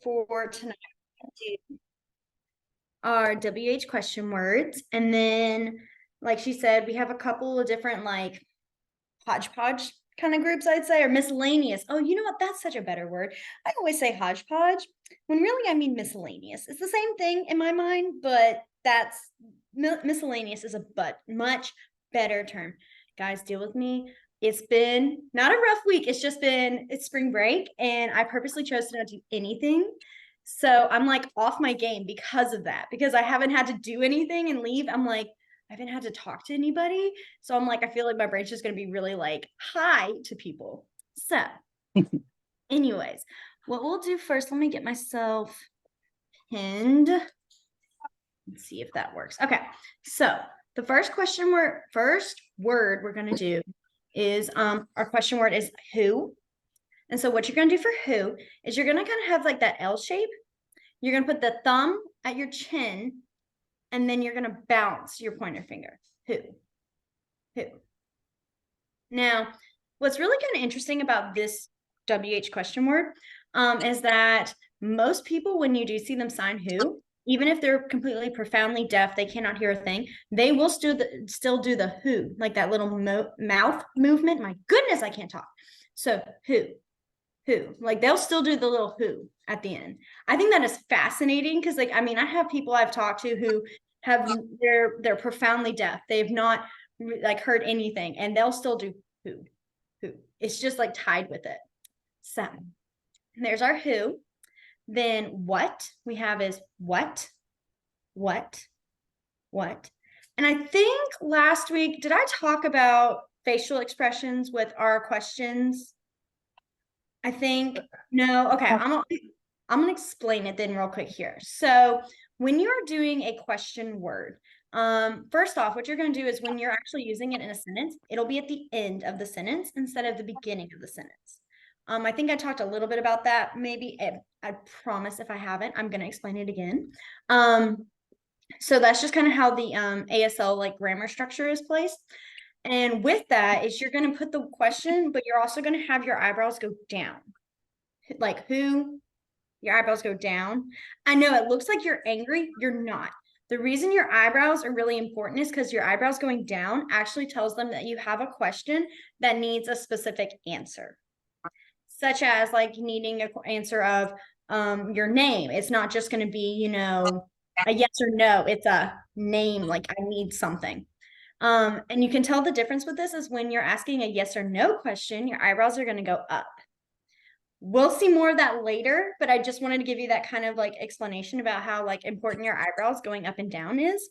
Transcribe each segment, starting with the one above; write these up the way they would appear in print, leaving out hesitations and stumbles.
for tonight are WH question words. And then, like she said, we have a couple of different like hodgepodge kind of groups, I'd say, or miscellaneous. Oh, you know what? That's such a better word. I always say hodgepodge when really I mean miscellaneous. It's the same thing in my mind, but that's miscellaneous is a much better term. Guys, deal with me. It's been not a rough week. It's spring break, and I purposely chose to not do anything. So I'm like off my game because of that, because I haven't had to do anything and leave. I'm like, I haven't had to talk to anybody. So I'm like, I feel like my brain's just going to be really like hi to people. So, anyways, what we'll do first, let me get myself pinned. Let's see if that works. Okay. So the first word we're going to do is our question word is who. And so what you're going to do for who is you're going to kind of have like that L shape. You're going to put the thumb at your chin, and then you're going to bounce your pointer finger. Who. Now, what's really kind of interesting about this WH question word is that most people, when you do see them sign who, even if they're completely profoundly deaf, they cannot hear a thing, they will still do the who, like that little mouth movement. My goodness, I can't talk. So who, like they'll still do the little who at the end. I think that is fascinating because, like, I mean, I have people I've talked to who have they're profoundly deaf. They've not like heard anything, and they'll still do who. It's just like tied with it. So there's our who. Then what we have is what. And I think last week, did I talk about facial expressions with our questions? I think no. Okay, I'm gonna explain it then real quick here. So when you're doing a question word, first off, what you're going to do is when you're actually using it in a sentence, it'll be at the end of the sentence instead of the beginning of the sentence. I think I talked a little bit about that. Maybe I promise if I haven't, I'm going to explain it again. So that's just kind of how the ASL like grammar structure is placed. And with that is you're going to put the question, but you're also going to have your eyebrows go down. Like who, your eyebrows go down. I know it looks like you're angry. You're not. The reason your eyebrows are really important is because your eyebrows going down actually tells them that you have a question that needs a specific answer, such as like needing an answer of your name. It's not just going to be, you know, a yes or no. It's a name, like I need something. And you can tell the difference with this is when you're asking a yes or no question, your eyebrows are going to go up. We'll see more of that later, but I just wanted to give you that kind of like explanation about how like important your eyebrows going up and down is.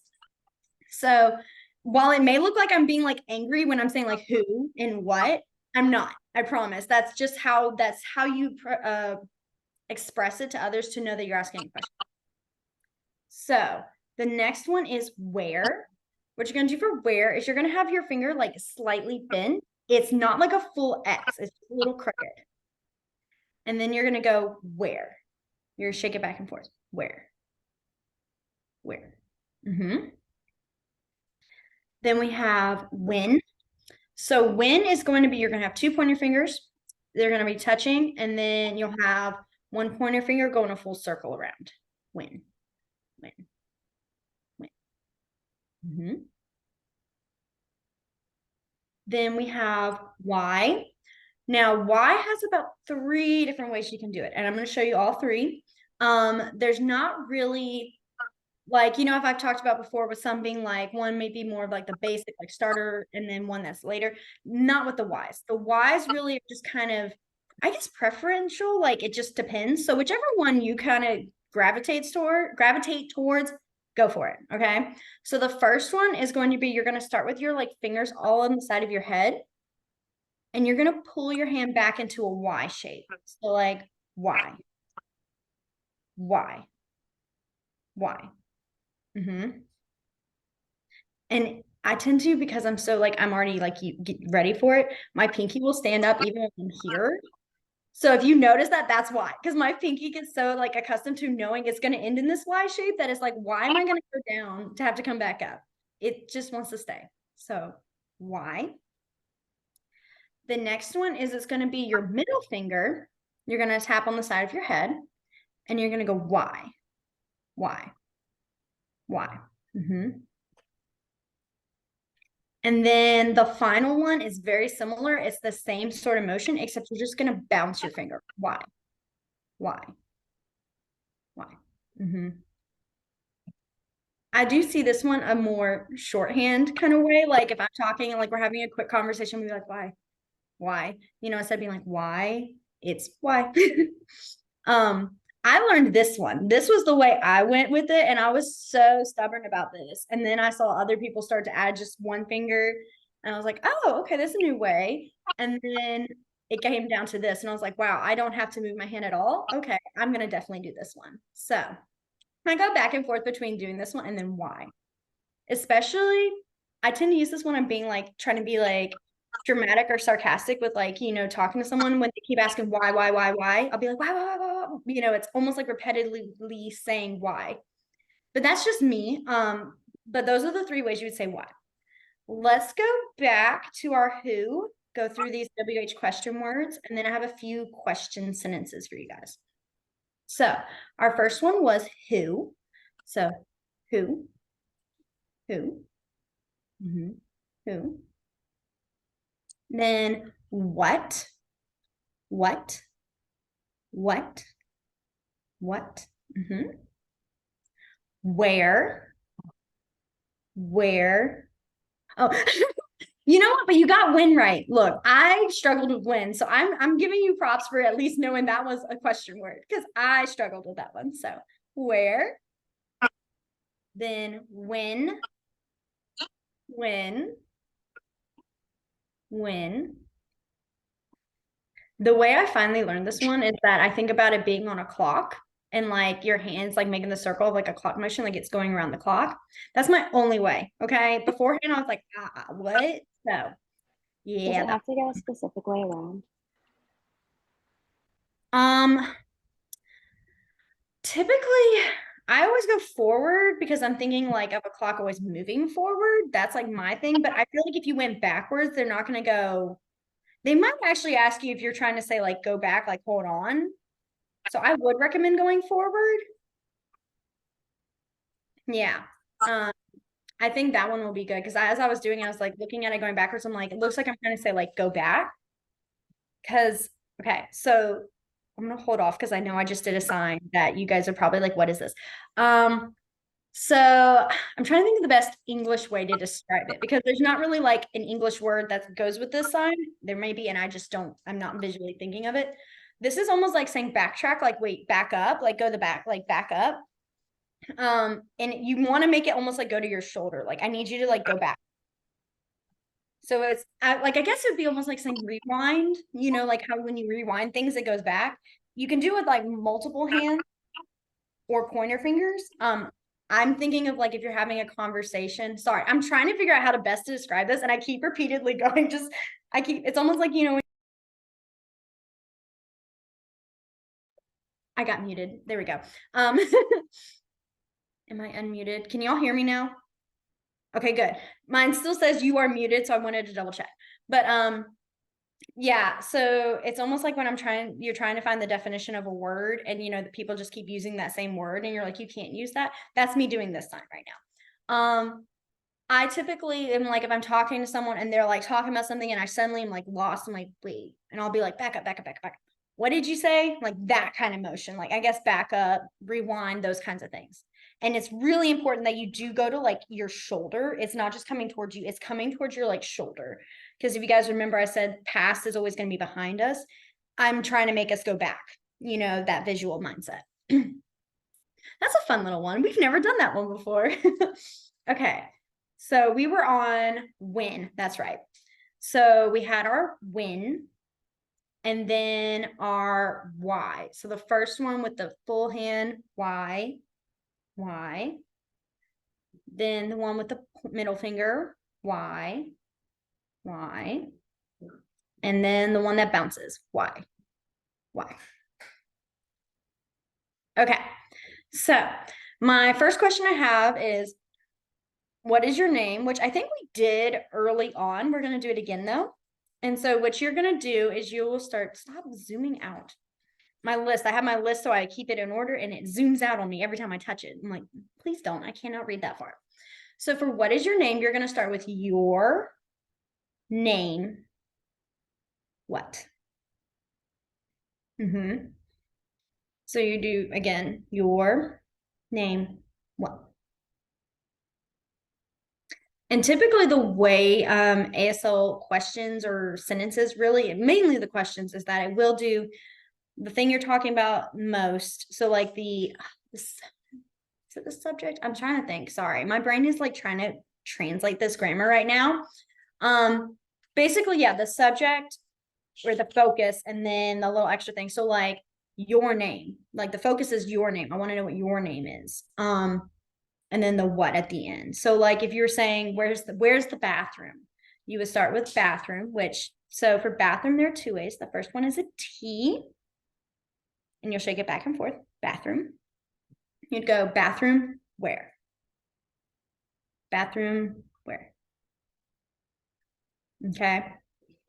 So while it may look like I'm being like angry when I'm saying like who and what, I'm not. I promise. That's how you express it to others to know that you're asking a question. So the next one is where. What you're going to do for where is you're going to have your finger like slightly bent. It's not like a full X. It's a little crooked. And then you're going to go where. You're going to shake it back and forth. Where. Then we have when. So when is going to be, you're going to have two pointer fingers. They're going to be touching. And then you'll have one pointer finger going a full circle around. When. Then we have why. Now, why has about 3 different ways you can do it. And I'm going to show you all 3. There's not really like, you know, if I've talked about before with some being like one may be more of like the basic like starter and then one that's later, not with the whys. The whys really are just kind of, I guess, preferential, like it just depends. So whichever one you kind of gravitate towards, go for it. Okay. So the first one is going to be, you're going to start with your like fingers all on the side of your head, and you're going to pull your hand back into a Y shape. So like Y. And I tend to, because I'm so like, I'm already like, you get ready for it. My pinky will stand up even when I'm here. So if you notice that, that's why, because my pinky gets so like accustomed to knowing it's going to end in this Y shape that it's like, why am I going to go down to have to come back up? It just wants to stay. So Y. The next one is it's going to be your middle finger. You're going to tap on the side of your head. And you're going to go, why? Why? Why? And then the final one is very similar. It's the same sort of motion, except you're just going to bounce your finger. Why? Why? Why? I do see this one a more shorthand kind of way. Like if I'm talking and like we're having a quick conversation, we'll be like, why? Why? You know, instead of being like, why? It's why. I learned this one. This was the way I went with it, and I was so stubborn about this. And then I saw other people start to add just one finger, and I was like, oh, okay, that's a new way. And then it came down to this, and I was like, wow, I don't have to move my hand at all. Okay, I'm gonna definitely do this one. So I go back and forth between doing this one and then why. Especially, I tend to use this when I'm being like trying to be like dramatic or sarcastic with like, you know, talking to someone when they keep asking why. I'll be like, why? You know, it's almost like repetitively saying why. But that's just me. But those are the 3 ways you would say why. Let's go back to our who, go through these WH question words, and then I have a few question sentences for you guys. So our first one was who. So who, who, who. Then what, what, where, oh, you know what, but you got when right. Look, I struggled with when, so I'm giving you props for at least knowing that was a question word, because I struggled with that one. So where, then when, the way I finally learned this one is that I think about it being on a clock and like your hands like making the circle of like a clock motion, like it's going around the clock. That's my only way. Okay. Beforehand, I was like, what? So yeah. Does it have to go a specific way around? Typically I always go forward because I'm thinking like of a clock always moving forward. That's like my thing. But I feel like if you went backwards, they're not going to go. They might actually ask you if you're trying to say like go back, like hold on. So I would recommend going forward. Yeah. I think that one will be good because as I was doing it, I was like looking at it going backwards. I'm like, it looks like I'm trying to say like go back. Because okay, so I'm gonna hold off because I know I just did a sign that you guys are probably like, what is this? So I'm trying to think of the best English way to describe it because there's not really like an English word that goes with this sign. There may be, and I just don't, I'm not visually thinking of it. This is almost like saying backtrack, like wait, back up, like go the back, like back up. And you want to make it almost like go to your shoulder. Like I need you to like go back. So it's like I guess it would be almost like saying rewind, you know, like how when you rewind things, it goes back. You can do it with like multiple hands or pointer fingers. I'm thinking of like if you're having a conversation. Sorry, I'm trying to figure out how to best to describe this, and I keep repeatedly going. It's almost like you know. I got muted. There we go. Am I unmuted? Can y'all hear me now? Okay, good. Mine still says you are muted, so I wanted to double check. But yeah, so it's almost like when you're trying to find the definition of a word and you know, the people just keep using that same word and you're like, you can't use that. That's me doing this sign right now. I typically am like, if I'm talking to someone and they're like talking about something and I suddenly am like lost, I'm like, wait, and I'll be like, back up. What did you say? Like that kind of motion, like I guess back up, rewind, those kinds of things. And it's really important that you do go to like your shoulder. It's not just coming towards you, it's coming towards your like shoulder. Because if you guys remember, I said past is always going to be behind us. I'm trying to make us go back, you know, that visual mindset. That's a fun little one. We've never done that one before. Okay. So we were on when, that's right. So we had our when and then our why. So the first one with the full hand, why. Then the one with the middle finger, why. And then the one that bounces, why. Okay. So my first question I have is, what is your name? Which I think we did early on. We're going to do it again though. And so what you're going to do is you will stop zooming out. my list. I have my list so I keep it in order and it zooms out on me every time I touch it. I'm like, please don't. I cannot read that far. So for what is your name, you're going to start with your name. What? So you do, again, your name. What? And typically the way ASL questions or sentences really, mainly the questions, is that it will do the thing you're talking about most. So like is it the subject? I'm trying to think. Sorry. My brain is like trying to translate this grammar right now. Basically, yeah, the subject or the focus and then the little extra thing. So like your name, like the focus is your name. I want to know what your name is. And then the what at the end. So like if you're saying where's the bathroom, you would start with bathroom, which so for bathroom there are two ways. The first one is a T, and you'll shake it back and forth. Bathroom. You'd go bathroom where? Bathroom where? Okay.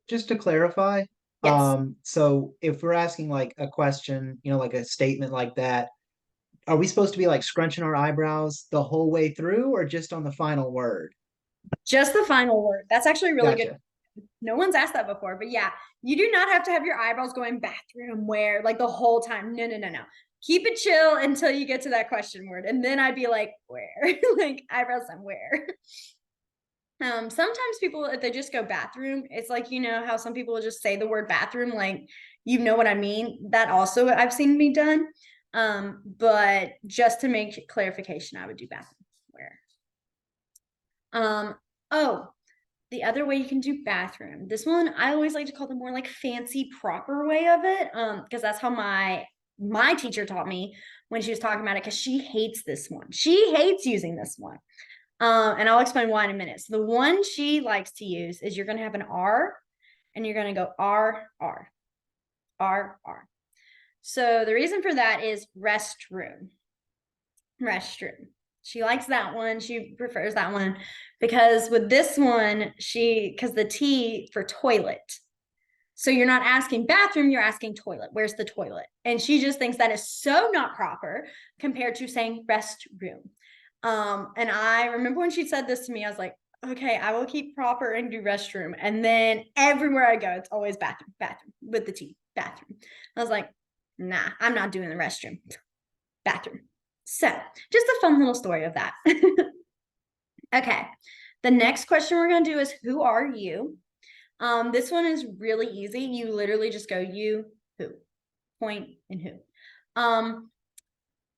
Just to clarify, Yes. so if we're asking like a question, like a statement like that, are we supposed to be like scrunching our eyebrows the whole way through or just on the final word? Just the final word. That's actually really good. Gotcha. No one's asked that before, but yeah, you do not have to have your eyebrows going bathroom where like the whole time. No, no, no, no. Keep it chill until you get to that question word. And then I'd be like, where? Like eyebrows and where? Sometimes people, if they just go bathroom, it's like, how some people will just say the word bathroom, like, you know what I mean? That also I've seen be done. But just to make clarification, I would do bathroom where. Oh, the other way you can do bathroom. This one I always like to call the more like fancy proper way of it. Because that's how my teacher taught me when she was talking about it, because she hates this one. She hates using this one. And I'll explain why in a minute. So the one she likes to use is you're gonna have an R and you're gonna go R, R, R, R. So the reason for that is restroom. Restroom. She likes that one. She prefers that one because with this one, because the T for toilet. So you're not asking bathroom, you're asking toilet. Where's the toilet? And she just thinks that is so not proper compared to saying restroom. And I remember when she said this to me, I was like, okay, I will keep proper and do restroom. And then everywhere I go, it's always bathroom, bathroom with the T, bathroom. I was like, nah, I'm not doing the restroom, bathroom. So just a fun little story of that. Okay. The next question we're going to do is who are you? This one is really easy. You literally just go you, who, point, and who.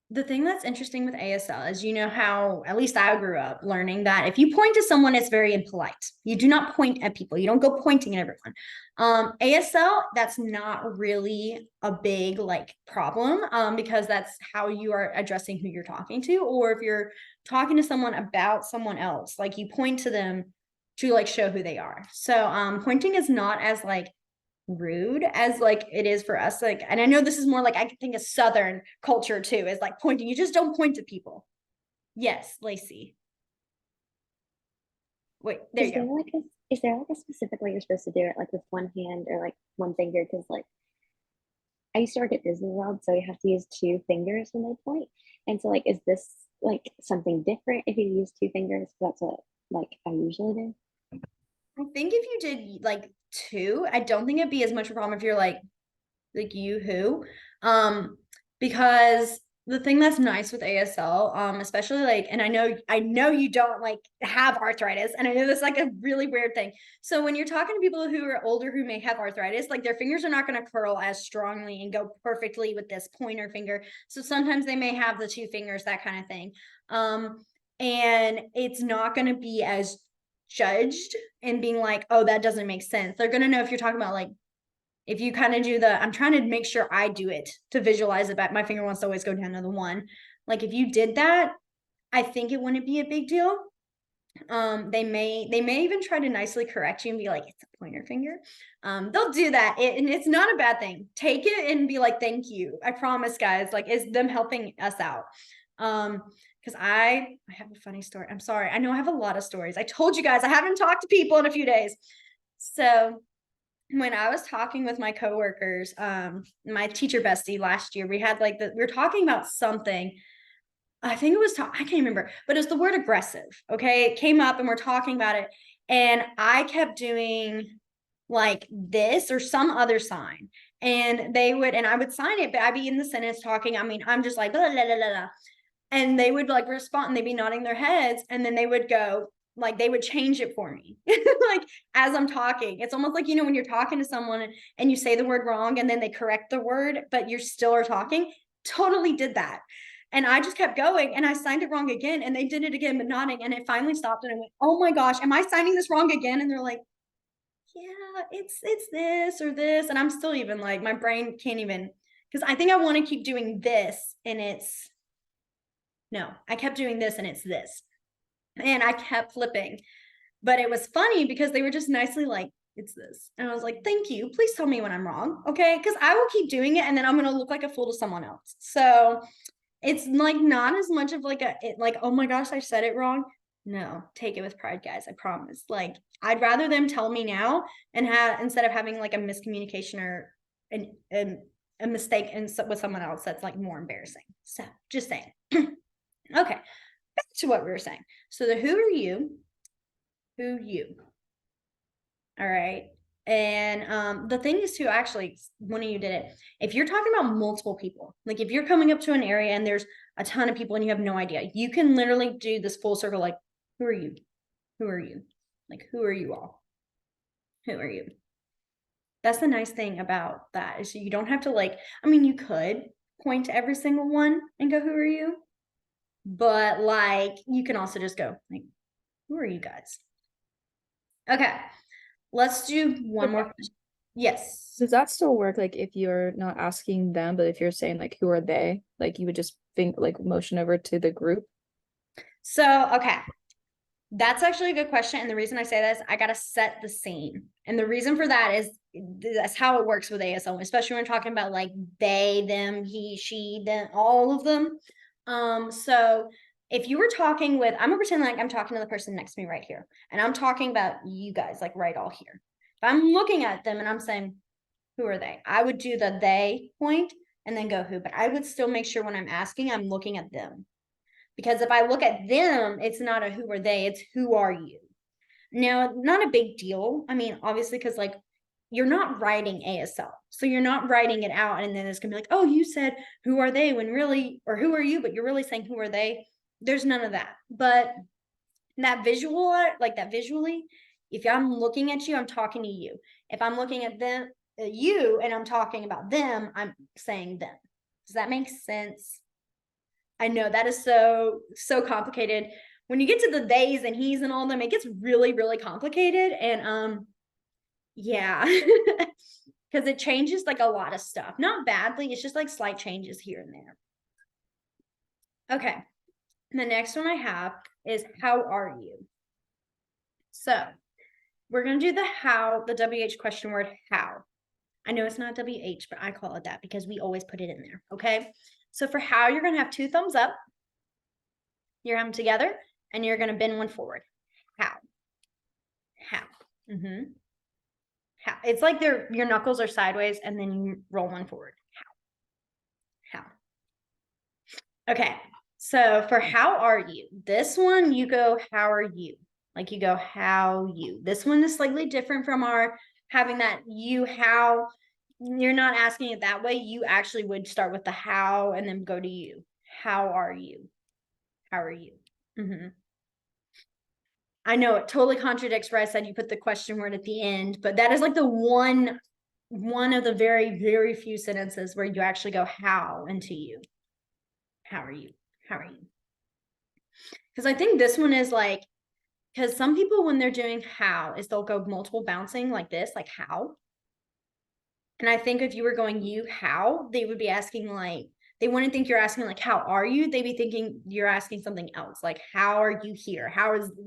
The thing that's interesting with ASL is how, at least I grew up learning that if you point to someone, it's very impolite. You do not point at people. You don't go pointing at everyone. ASL, that's not really a big like problem because that's how you are addressing who you're talking to. Or if you're talking to someone about someone else, like you point to them to like show who they are. So pointing is not as like rude as like it is for us, like, and I know this is more like I think a Southern culture too, is like pointing. You just don't point to people. Yes, Lacey. Wait, there Is you there go. like a specific way you're supposed to do it, like with one hand or like one finger? Because like I used to work at Disney World, so you have to use two fingers when they point. And so like, is this like something different if you use two fingers? That's what like I usually do. I think if you did like two, I don't think it'd be as much of a problem if you're like you who because the thing that's nice with ASL especially like, and I know you don't like have arthritis, and I know that's like a really weird thing. So when you're talking to people who are older who may have arthritis, like their fingers are not going to curl as strongly and go perfectly with this pointer finger, so sometimes they may have the two fingers, that kind of thing. And it's not going to be as judged and being like, oh, that doesn't make sense. They're going to know if you're talking about like, if you kind of do I'm trying to make sure I do it to visualize it, but my finger wants to always go down to the one. Like if you did that, I think it wouldn't be a big deal. They may even try to nicely correct you and be like, it's a pointer finger. They'll do that. And it's not a bad thing. Take it and be like, thank you. I promise, guys, like it's them helping us out. Because I have a funny story. I'm sorry. I know I have a lot of stories. I told you guys I haven't talked to people in a few days. So when I was talking with my coworkers, my teacher bestie last year, we had like we were talking about something. I think it was, I can't remember, but it's the word aggressive. Okay. It came up and we're talking about it. And I kept doing like this or some other sign. And I would sign it, but I'd be in the sentence talking. I mean, I'm just like, blah, blah, blah, blah. And they would like respond and they'd be nodding their heads. And then they would go, like, they would change it for me. Like, as I'm talking, it's almost like, when you're talking to someone and you say the word wrong and then they correct the word, but you still are talking. Totally did that. And I just kept going and I signed it wrong again and they did it again, but nodding. And it finally stopped and I went, oh my gosh, am I signing this wrong again? And they're like, yeah, it's this or this. And I'm still even like, my brain can't even, because I think I want to keep doing this and no, I kept doing this and it's this. And I kept flipping. But it was funny because they were just nicely like, it's this. And I was like, thank you. Please tell me when I'm wrong. Okay. Because I will keep doing it and then I'm going to look like a fool to someone else. So it's like not as much of like oh my gosh, I said it wrong. No, take it with pride, guys. I promise. Like, I'd rather them tell me now and instead of having like a miscommunication or a mistake with someone else that's like more embarrassing. So just saying. Okay, back to what we were saying. So the who are you? Who you? All right. And the thing is too, actually, one of you did it. If you're talking about multiple people, like if you're coming up to an area and there's a ton of people and you have no idea, you can literally do this full circle, like, who are you? Who are you? Like, who are you all? Who are you? That's the nice thing about that is you don't have to like, I mean, you could point to every single one and go, who are you? But like, you can also just go, like, who are you guys? Okay. Let's do one more question. Yes. Does that still work? Like if you're not asking them, but if you're saying like who are they, like you would just think like motion over to the group. So, okay. That's actually a good question. And the reason I say this, I got to set the scene. And the reason for that is that's how it works with ASL, especially when we're talking about like they, them, he, she, them, all of them. So if you were talking with, I'm gonna pretend like I'm talking to the person next to me right here, and I'm talking about you guys, like right all here. If I'm looking at them and I'm saying, who are they? I would do the they point and then go who, but I would still make sure when I'm asking, I'm looking at them. Because if I look at them, it's not a who are they, it's who are you. Now, not a big deal. I mean, obviously, because like you're not writing ASL. So you're not writing it out and then it's gonna be like, oh, you said who are they when really, or who are you, but you're really saying who are they? There's none of that. But that visual, like that visually, if I'm looking at you, I'm talking to you. If I'm looking at them, you, and I'm talking about them, I'm saying them. Does that make sense? I know that is so complicated. When you get to the theys and he's and all them, it gets really, really complicated. And yeah, because it changes like a lot of stuff. Not badly, it's just like slight changes here and there. Okay. And the next one I have is how are you? So we're gonna do the WH question word how. I know it's not WH, but I call it that because we always put it in there. Okay. So for how, you're gonna have 2 thumbs up. You're them together and you're gonna bend one forward. How? How? It's like your knuckles are sideways and then you roll one forward. How? Okay. So for how are you? This one you go, how are you? Like you go, how you. This one is slightly different from our having that you, how. You're not asking it that way. You actually would start with the how and then go to you. How are you? How are you? I know it totally contradicts where I said you put the question word at the end, but that is like the one of the very, very few sentences where you actually go how into you. How are you? How are you? Because I think this one is like, because some people when they're doing how is they'll go multiple bouncing like this, like how. And I think if you were going you how, they would be asking like, they wouldn't think you're asking like, how are you? They'd be thinking you're asking something else. Like, how are you here?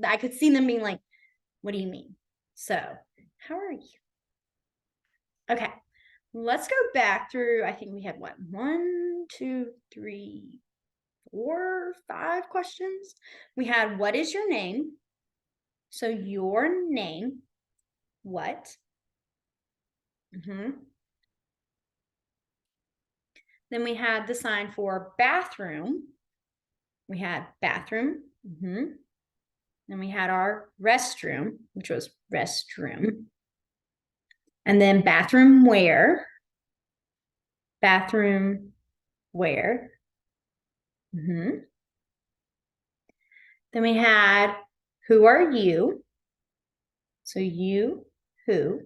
I could see them being like, what do you mean? So how are you? Okay, let's go back through. I think we had what? 1, 2, 3, 4, 5 questions. We had, what is your name? So your name, what? Then we had the sign for bathroom. We had bathroom. Then we had our restroom, which was restroom. And then bathroom where. Bathroom where. Then we had who are you? So you, who.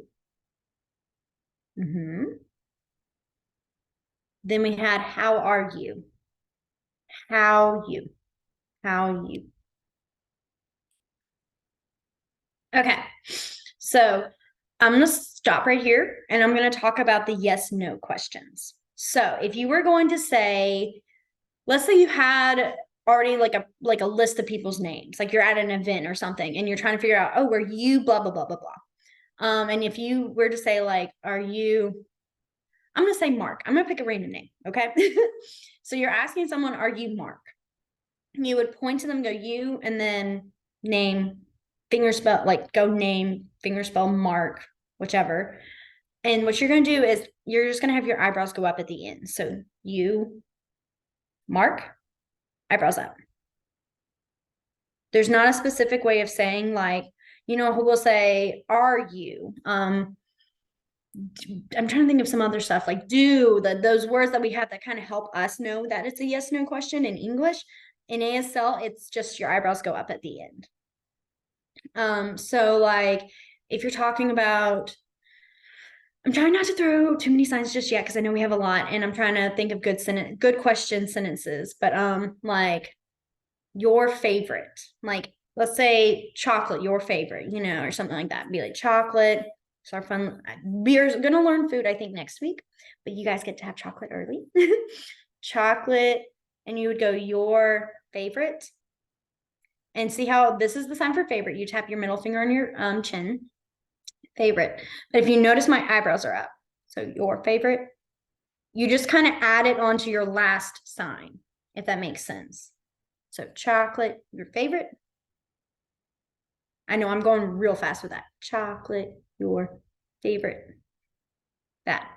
Then we had how are you? How you. How you. Okay, so I'm going to stop right here and I'm going to talk about the yes, no questions. So if you were going to say, let's say you had already like a list of people's names, like you're at an event or something and you're trying to figure out, oh, were you blah, blah, blah, blah, blah. And if you were to say like, are you, I'm going to say Mark. I'm going to pick a random name. Okay. So you're asking someone, are you Mark? You would point to them, go you, and then name, fingerspell, like go name, fingerspell, Mark, whichever. And what you're going to do is you're just going to have your eyebrows go up at the end. So you, Mark, eyebrows up. There's not a specific way of saying like, you know, who will say, are you? I'm trying to think of some other stuff like do, those words that we have that kind of help us know that it's a yes, no question in English. In ASL, it's just your eyebrows go up at the end. So like if you're talking about, I'm trying not to throw too many signs just yet because I know we have a lot and I'm trying to think of good question sentences, but like your favorite, like let's say chocolate, your favorite, you know, or something like that. Be like chocolate. It's our fun. We're gonna learn food, I think, next week, but you guys get to have chocolate early. Chocolate, and you would go your favorite. And see how this is the sign for favorite. You tap your middle finger on your chin. Favorite. But if you notice my eyebrows are up. So your favorite. You just kind of add it onto your last sign, if that makes sense. So chocolate, your favorite. I know I'm going real fast with that. Chocolate, your favorite. That.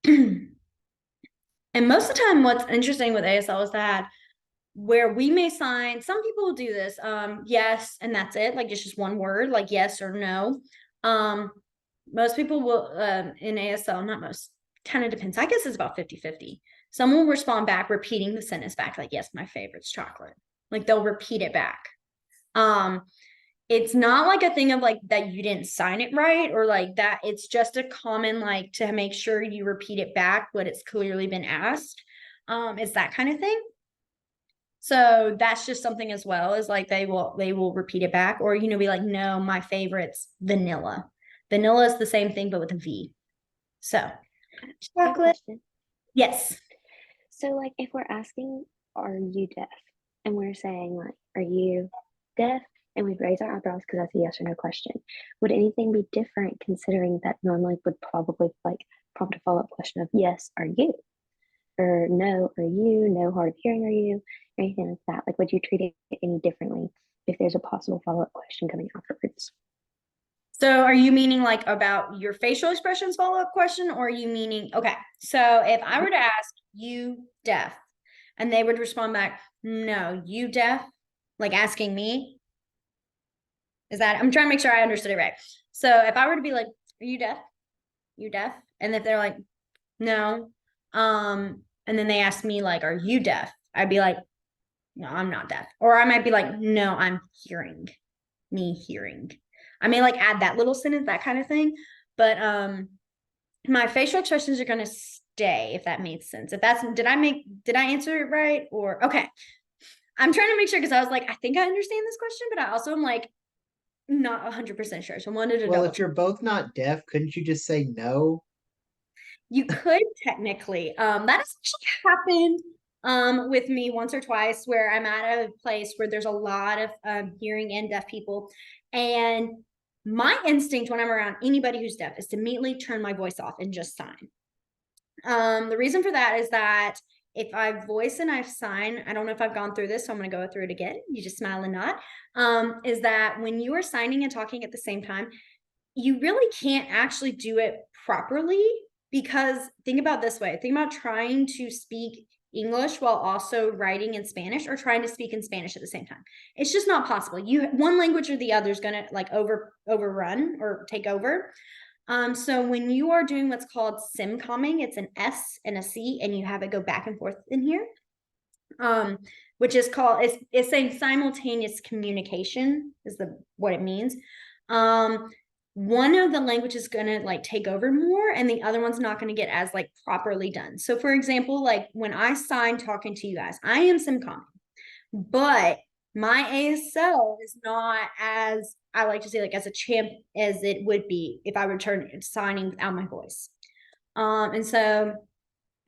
And most of the time, what's interesting with ASL is that where we may sign, some people will do this, yes, and that's it, like it's just one word, like yes or no. Most people will, in ASL, not most, kind of depends. I guess it's about 50-50. Some will respond back, repeating the sentence back, like, yes, my favorite's chocolate. Like they'll repeat it back. It's not like a thing of like that you didn't sign it right or like that. It's just a common like to make sure you repeat it back what it's clearly been asked. It's that kind of thing. So that's just something as well as like they will repeat it back or, you know, be like, no, my favorite's vanilla. Vanilla is the same thing, but with a V. So chocolate. Yes. So like if we're asking, are you deaf? And we're saying like, are you deaf? And we raise our eyebrows because that's a yes or no question. Would anything be different considering that normally would probably like prompt a follow-up question of yes, are you? Or no, are you? No hard of hearing, are you? Anything like that. Like would you treat it any differently if there's a possible follow-up question coming afterwards? So are you meaning like about your facial expressions follow-up question or are you meaning, okay, so if I were to ask you deaf and they would respond back, no, you deaf, like asking me, is that, I'm trying to make sure I understood it right. So if I were to be like, are you deaf? You deaf? And if they're like, no, and then they ask me like, are you deaf? I'd be like, no, I'm not deaf. Or I might be like, no, I'm hearing, me hearing. I may like add that little sentence, that kind of thing. But my facial expressions are gonna stay, if that makes sense. If that's did I answer it right? Or okay. I'm trying to make sure because I was like, I think I understand this question, but I also am like not 100% sure. So I wanted to Well, double if you're both not deaf, couldn't you just say no? You could technically. That has actually happened with me once or twice where I'm at a place where there's a lot of hearing and deaf people. And my instinct when I'm around anybody who's deaf is to immediately turn my voice off and just sign. The reason for that is that if I voice and I sign, I don't know if I've gone through this, so I'm going to go through it again. You just smile and nod. Is that when you are signing and talking at the same time, you really can't actually do it properly, because think about this way. Think about trying to speak English while also writing in Spanish, or trying to speak in Spanish at the same time. It's just not possible. One language or the other is going to like overrun or take over. So when you are doing what's called simcomming, it's an S and a C, and you have it go back and forth in here. Which is called, it's saying simultaneous communication is what it means. One of the languages is gonna like take over more, and the other one's not gonna get as like properly done. So for example, like when I sign talking to you guys, I am simcomming, but my ASL is not as, I like to say, like as a champ as it would be if I returned signing without my voice. And so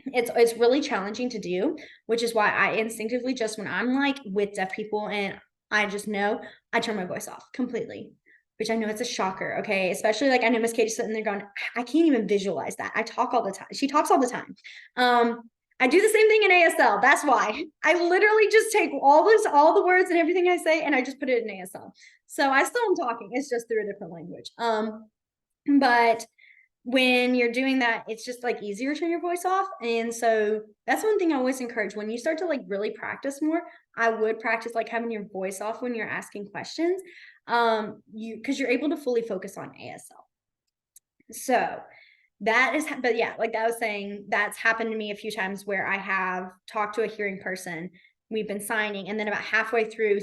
it's really challenging to do, which is why I instinctively, just when I'm like with deaf people and I just know, I turn my voice off completely, which I know it's a shocker. Okay. Especially like I know Miss Katie's sitting there going, I can't even visualize that. I talk all the time. She talks all the time. I do the same thing in ASL. That's why I literally just take all the words and everything I say, and I just put it in ASL. So I still am talking. It's just through a different language. But when you're doing that, it's just like easier to turn your voice off. And so that's one thing I always encourage. When you start to like really practice more, I would practice like having your voice off when you're asking questions. Because you're able to fully focus on ASL. So that is, but yeah, like I was saying, that's happened to me a few times where I have talked to a hearing person, we've been signing, and then about halfway through,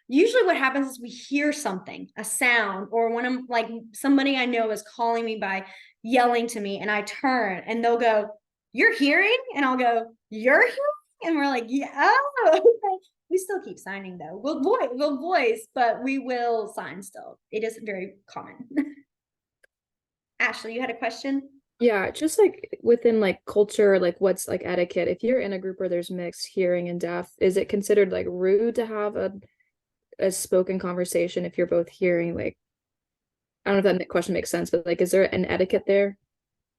usually what happens is we hear something, a sound, or one of like somebody I know is calling me by yelling to me, and I turn and they'll go, "You're hearing?" And I'll go, "You're hearing?" And we're like, "Yeah." Oh, we still keep signing though. We'll voice, but we will sign still. It is very common. Ashley, you had a question? Yeah, just like within like culture, like what's like etiquette. If you're in a group where there's mixed hearing and deaf, is it considered like rude to have a spoken conversation if you're both hearing? Like, I don't know if that question makes sense, but like, is there an etiquette there?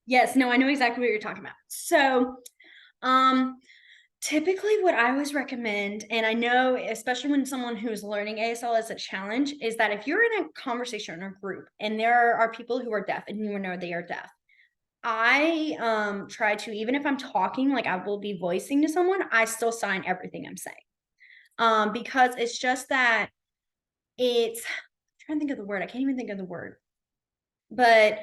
Yes, no, I know exactly what you're talking about. So, typically what I always recommend, and I know especially when someone who's learning ASL is a challenge, is that if you're in a conversation or a group and there are people who are deaf and you know they are deaf, I try to, even if I'm talking, like I will be voicing to someone, I still sign everything I'm saying. Because it's just that I'm trying to think of the word. I can't even think of the word. But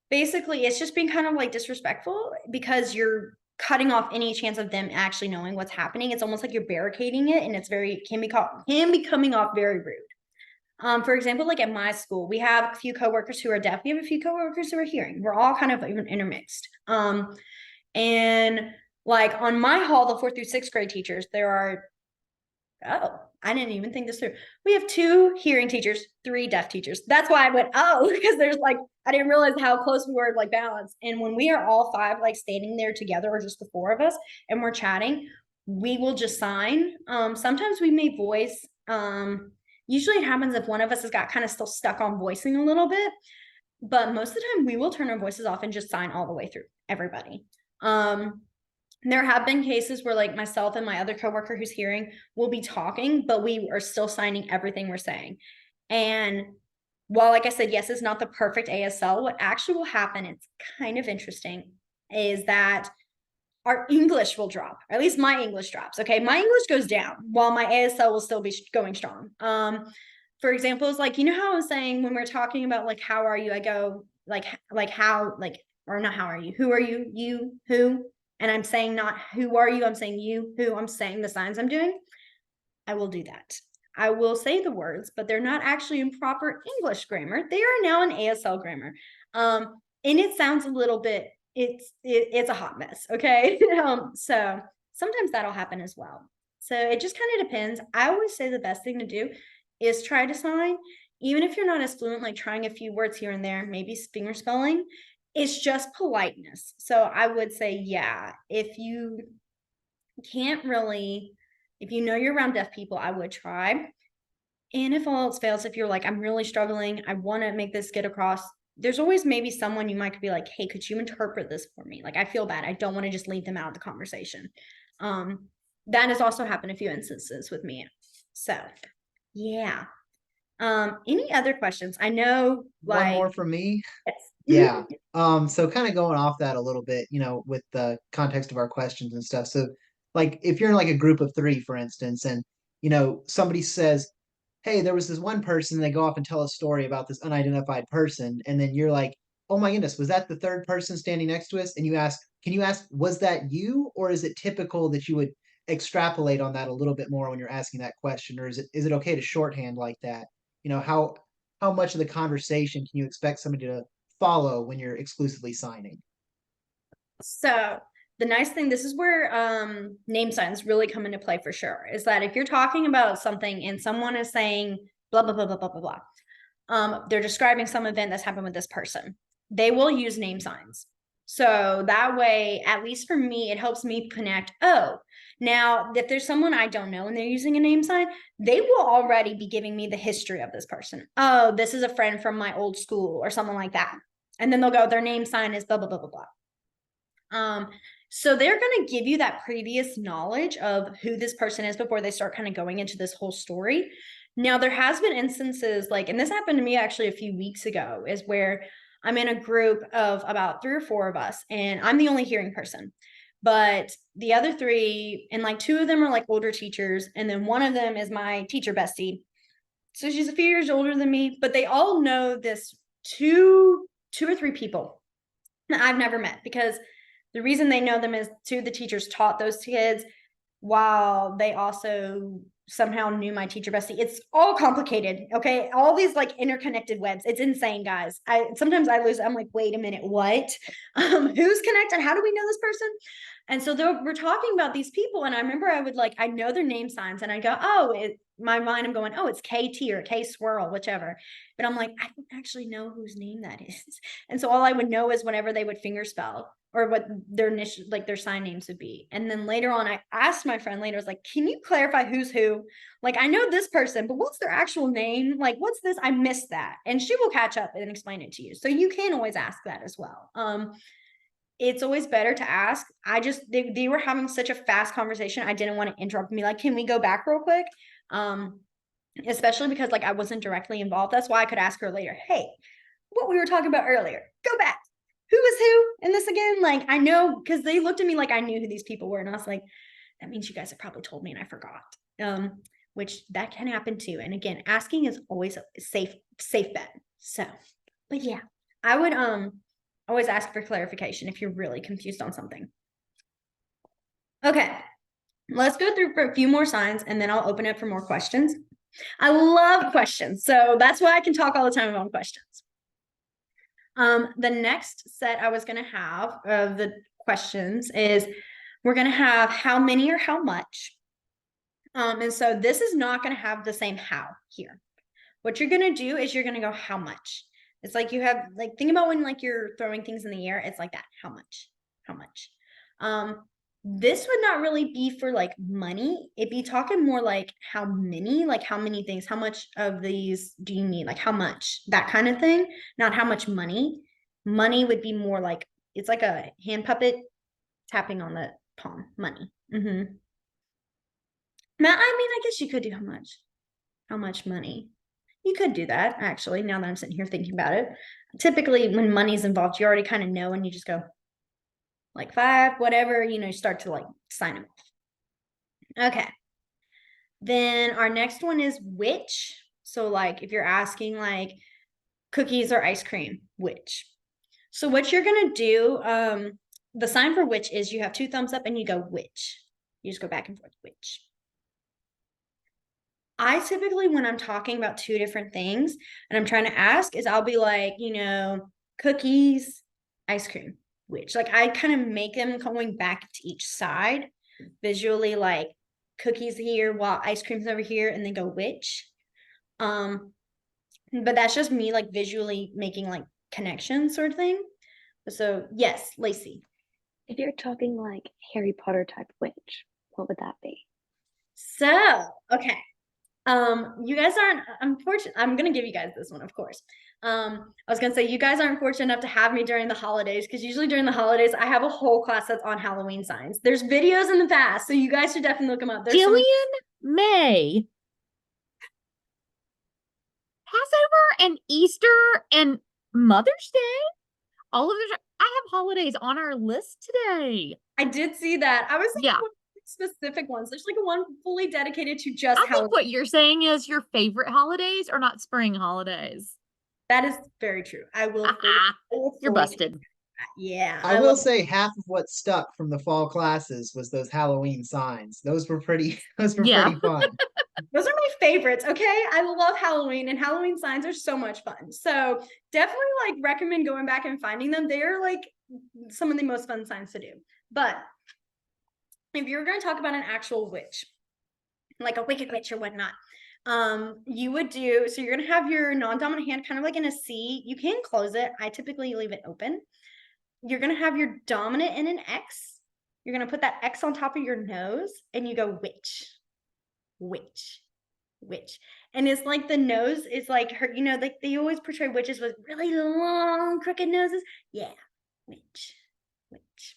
basically it's just being kind of like disrespectful, because you're cutting off any chance of them actually knowing what's happening. It's almost like you're barricading it, and it's can be coming off very rude. For example, like at my school, we have a few coworkers who are deaf. We have a few coworkers who are hearing. We're all kind of even intermixed. And like on my hall, the 4th through 6th grade teachers, there are, oh, I didn't even think this through. We have 2 hearing teachers, 3 deaf teachers. That's why I went, oh, because there's like, I didn't realize how close we were, like balance. And when we are all 5 like standing there together, or just the 4 of us, and we're chatting, we will just sign. Sometimes we may voice. Usually it happens if one of us has got kind of still stuck on voicing a little bit, but most of the time we will turn our voices off and just sign all the way through everybody. There have been cases where like myself and my other coworker who's hearing will be talking, but we are still signing everything we're saying. And while, like I said, yes, it's not the perfect ASL, what actually will happen, it's kind of interesting, is that our English will drop. Or at least my English drops. Okay. My English goes down while my ASL will still be going strong. For example, it's like, you know how I was saying when we're talking about like, how are you? I go like how, like, or not how are you? Who are you? You, who? And I'm saying not who are you? I'm saying you, who. I'm saying the signs I'm doing. I will do that. I will say the words, but they're not actually in proper English grammar. They are now in ASL grammar. And it sounds a little bit, it's a hot mess. Okay. So sometimes that'll happen as well. So it just kind of depends. I always say the best thing to do is try to sign, even if you're not as fluent, like trying a few words here and there, maybe finger spelling. It's just politeness. So I would say, yeah, if you can't really, if you know you're around deaf people, I would try. And if all else fails, if you're like, I'm really struggling, I want to make this get across, there's always maybe someone you might be like, hey, could you interpret this for me? Like, I feel bad. I don't want to just leave them out of the conversation. That has also happened a few instances with me. So, yeah. Any other questions? I know, One like, more from me. yes. Yeah. So kind of going off that a little bit, with the context of our questions and stuff. So like if you're in like a group of three, for instance, and somebody says, hey, there was this one person, and they go off and tell a story about this unidentified person, and then you're like, oh my goodness, was that the third person standing next to us? And can you ask, was that you, or is it typical that you would extrapolate on that a little bit more when you're asking that question, or is it okay to shorthand like that? How much of the conversation can you expect somebody to follow when you're exclusively signing? So the nice thing, this is where name signs really come into play for sure, is that if you're talking about something and someone is saying blah blah blah blah blah blah blah, they're describing some event that's happened with this person, they will use name signs. So that way, at least for me, it helps me connect. Oh, now if there's someone I don't know and they're using a name sign, they will already be giving me the history of this person. Oh, this is a friend from my old school or something like that. And then they'll go, their name sign is blah blah blah blah blah. So they're going to give you that previous knowledge of who this person is before they start kind of going into this whole story. Now, there has been instances like, and this happened to me actually a few weeks ago, is where I'm in a group of about 3 or 4 of us, and I'm the only hearing person. But the other 3, and like 2 of them are like older teachers, and then one of them is my teacher bestie. So she's a few years older than me, but they all know this two or 3 people that I've never met, because the reason they know them is 2 of the teachers taught those kids, while they also somehow knew my teacher bestie. It's all complicated. Okay. All these like interconnected webs. It's insane, guys. Sometimes I lose. I'm like, wait a minute, what? Who's connected? How do we know this person? And so we're talking about these people. And I remember I know their name signs, and I go, oh, my mind, I'm going, oh, it's KT or K swirl, whichever. But I'm like, I don't actually know whose name that is. And so all I would know is whenever they would finger spell, or what their initial, like their sign names would be. And then later on, I asked my friend later, I was like, can you clarify who's who? Like, I know this person, but what's their actual name? Like, what's this? I missed that. And she will catch up and explain it to you. So you can always ask that as well. It's always better to ask. They were having such a fast conversation. I didn't want to interrupt me. Like, can we go back real quick? Especially because like I wasn't directly involved. That's why I could ask her later, hey, what we were talking about earlier, go back. Who was who in this again? Like, I know, because they looked at me like I knew who these people were. And I was like, that means you guys have probably told me and I forgot. Which that can happen too. And again, asking is always a safe bet. So, but yeah, I would always ask for clarification if you're really confused on something. Okay, let's go through for a few more signs, and then I'll open it for more questions. I love questions, so that's why I can talk all the time about questions. The next set I was going to have of the questions is, we're going to have how many or how much. And so this is not going to have the same how here. What you're going to do is you're going to go how much. It's like you have, like, think about when like you're throwing things in the air. It's like that. How much? This would not really be for like money. It'd be talking more like how many things, how much of these do you need? Like how much, that kind of thing, not how much money. Money would be more like, it's like a hand puppet tapping on the palm, money. Now, I mean, I guess you could do how much money. You could do that, actually, now that I'm sitting here thinking about it. Typically, when money's involved, you already kind of know, and you just go like 5, whatever, you start to like sign them off. Okay. Then our next one is which. So like if you're asking like cookies or ice cream, which. So what you're going to do, the sign for which is you have 2 thumbs up and you go which. You just go back and forth, which. I typically, when I'm talking about 2 different things and I'm trying to ask, is I'll be like, cookies, ice cream, which, like, I kind of make them going back to each side visually, like cookies here while ice cream's over here, and then go which. But that's just me like visually making like connections sort of thing. So yes, Lacey. If you're talking like Harry Potter type witch, what would that be? So, okay. You guys aren't, unfortunate. I'm gonna give you guys this one, of course. I was gonna say you guys aren't fortunate enough to have me during the holidays, because usually during the holidays I have a whole class that's on Halloween signs. There's videos in the past, so you guys should definitely look them up. Jillian May. Passover and Easter and Mother's Day. All of those. I have holidays on our list today. I did see that. I was thinking Yeah. specific ones. There's like one fully dedicated to just I Halloween. think what you're saying is your favorite holidays are not spring holidays. That is very true. I will. You're busted. Yeah. I will say half of what stuck from the fall classes was those Halloween signs. Those were pretty Yeah. fun. Those are my favorites. Okay. I love Halloween, and Halloween signs are so much fun. So definitely like recommend going back and finding them. They are like some of the most fun signs to do. But if you're going to talk about an actual witch, like a wicked witch or whatnot, you would do, so you're going to have your non-dominant hand kind of like in a C. You can close it. I typically leave it open. You're going to have your dominant in an X. You're going to put that X on top of your nose, and you go witch, witch, witch. And it's like the nose is like her, you know, like they always portray witches with really long, crooked noses. Yeah, witch, witch.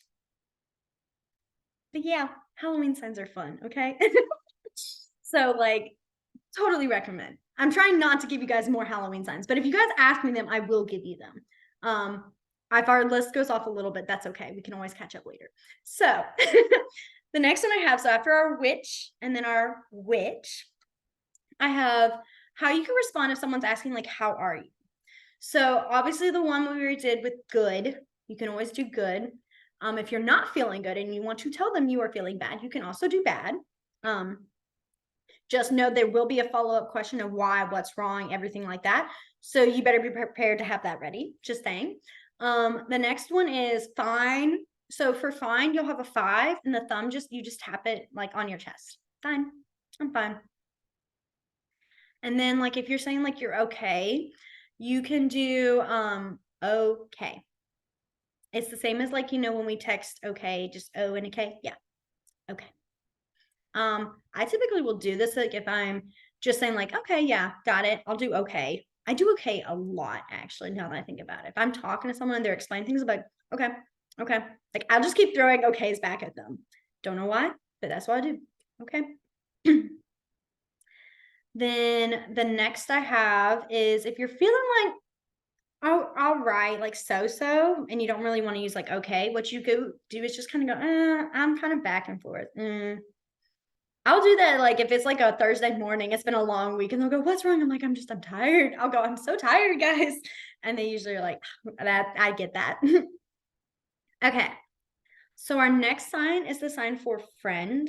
But yeah, Halloween signs are fun, okay? So like totally recommend. I'm trying not to give you guys more Halloween signs, but if you guys ask me them, I will give you them. If our list goes off a little bit, that's okay. We can always catch up later. So the next one I have, so after our witch and then our witch, I have how you can respond if someone's asking like, how are you? So obviously the one we already did with good, you can always do good. If you're not feeling good and you want to tell them you are feeling bad, you can also do bad. Just know there will be a follow-up question of why, what's wrong, everything like that. So you better be prepared to have that ready, just saying. The next one is fine. So for fine, you'll have a 5 and the thumb you just tap it like on your chest. Fine, I'm fine. And then like if you're saying like you're okay, you can do okay. It's the same as like, you know, when we text okay, just O and a K. Yeah. Okay. I typically will do this like if I'm just saying like, okay, yeah, got it. I'll do okay. I do okay a lot actually, now that I think about it. If I'm talking to someone and they're explaining things, I'm like, okay, okay. Like I'll just keep throwing okays back at them. Don't know why, but that's what I do. Okay. Then the next I have is if you're feeling like, oh, all right, like so, and you don't really want to use like okay, what you go do is just kind of go, I'm kind of back and forth. I'll do that like if it's like a Thursday morning, it's been a long week, and they'll go, what's wrong? I'm like, I'm tired. I'll go, I'm so tired, guys. And they usually are like, that I get that. Okay. So our next sign is the sign for friend.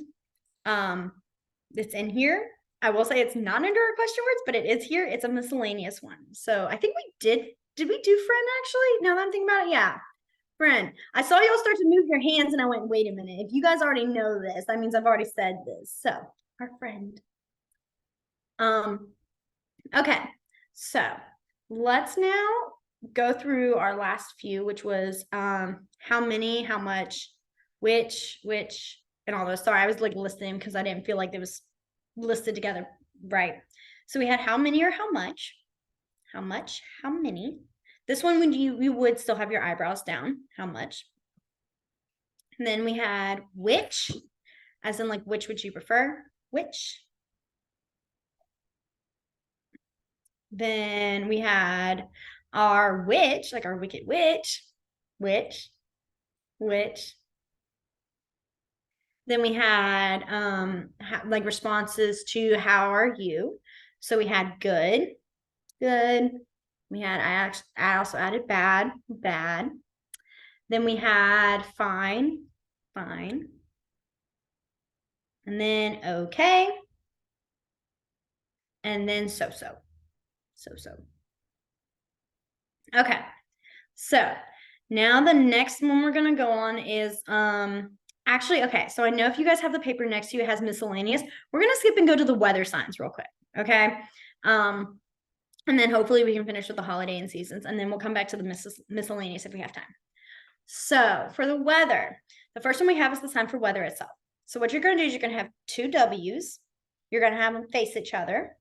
It's in here. I will say it's not under our question words, but it is here. It's a miscellaneous one. So I think we did we do friend actually? Now that I'm thinking about it, yeah. Friend. I saw y'all start to move your hands and I went, wait a minute. If you guys already know this, that means I've already said this. So our friend. Okay. So let's now go through our last few, which was how many, how much, which, and all those. Sorry, I was like listing because I didn't feel like it was listed together right. So we had how many or how much, how many. This one, when you would still have your eyebrows down, how much. And then we had which, as in like, which would you prefer? Which. Then we had our witch, like our wicked witch, which. Then we had like responses to how are you? So we had good. We had I also added bad. Then we had fine. And then okay. And then so. Okay. So now the next one we're gonna go on is actually, okay, so I know if you guys have the paper next to you, it has miscellaneous. We're gonna skip and go to the weather signs real quick, okay? And then hopefully we can finish with the holiday and seasons, and then we'll come back to the miscellaneous if we have time. So for the weather, the first one we have is the sign for weather itself. So what you're gonna do is you're gonna have 2 W's. You're gonna have them face each other,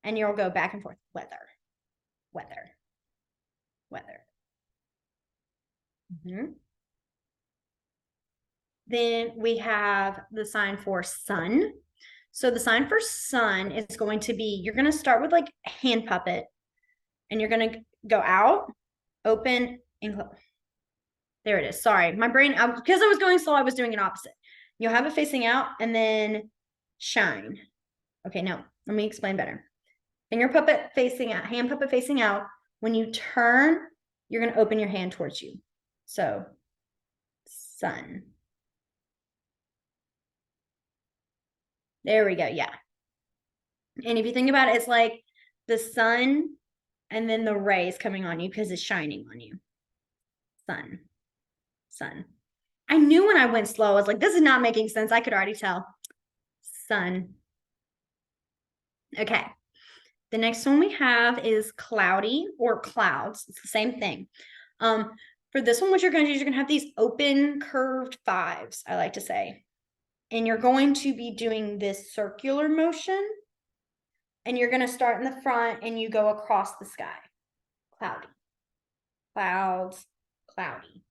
and you'll go back and forth, weather. Then we have the sign for sun. So the sign for sun is going to be, you're going to start with like hand puppet, and you're gonna go out, open, and close. There it is. Sorry, my brain, because I was going slow, I was doing it opposite. You'll have it facing out and then shine. Okay, no, let me explain better. Finger puppet facing out, hand puppet facing out. When you turn, you're going to open your hand towards you. So, sun. There we go. Yeah. And if you think about it, it's like the sun and then the rays coming on you because it's shining on you. Sun. Sun. I knew when I went slow, I was like, this is not making sense. I could already tell. Sun. Okay. The next one we have is cloudy or clouds. It's the same thing. For this one, what you're going to do is you're going to have these open curved fives, I like to say. And you're going to be doing this circular motion. And you're going to start in the front and you go across the sky. Cloudy. Clouds. Cloudy.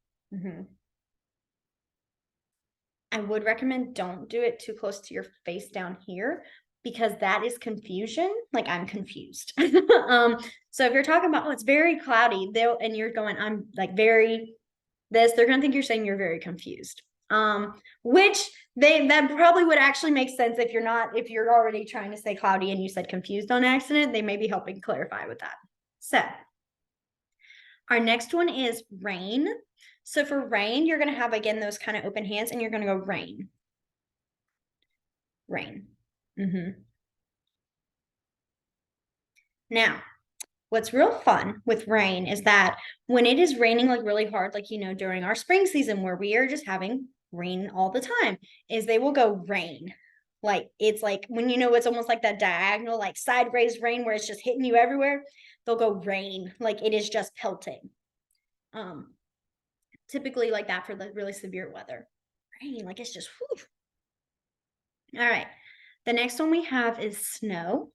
I would recommend don't do it too close to your face down here because that is confusion. Like I'm confused. So if you're talking about, oh, it's very cloudy, and you're going, I'm like very this, they're gonna think you're saying you're very confused. Which that probably would actually make sense if you're already trying to say cloudy and you said confused on accident, they may be helping clarify with that. So our next one is rain. So for rain, you're going to have, again, those kind of open hands, and you're going to go rain. Rain. Now, what's real fun with rain is that when it is raining like really hard, like, during our spring season where we are just having rain all the time, is they will go rain. Like, it's like when it's almost like that diagonal, like sideways rain where it's just hitting you everywhere, they'll go rain. Like it is just pelting. Typically like that for the really severe weather. Rain, like it's just whew. All right. The next one we have is snow.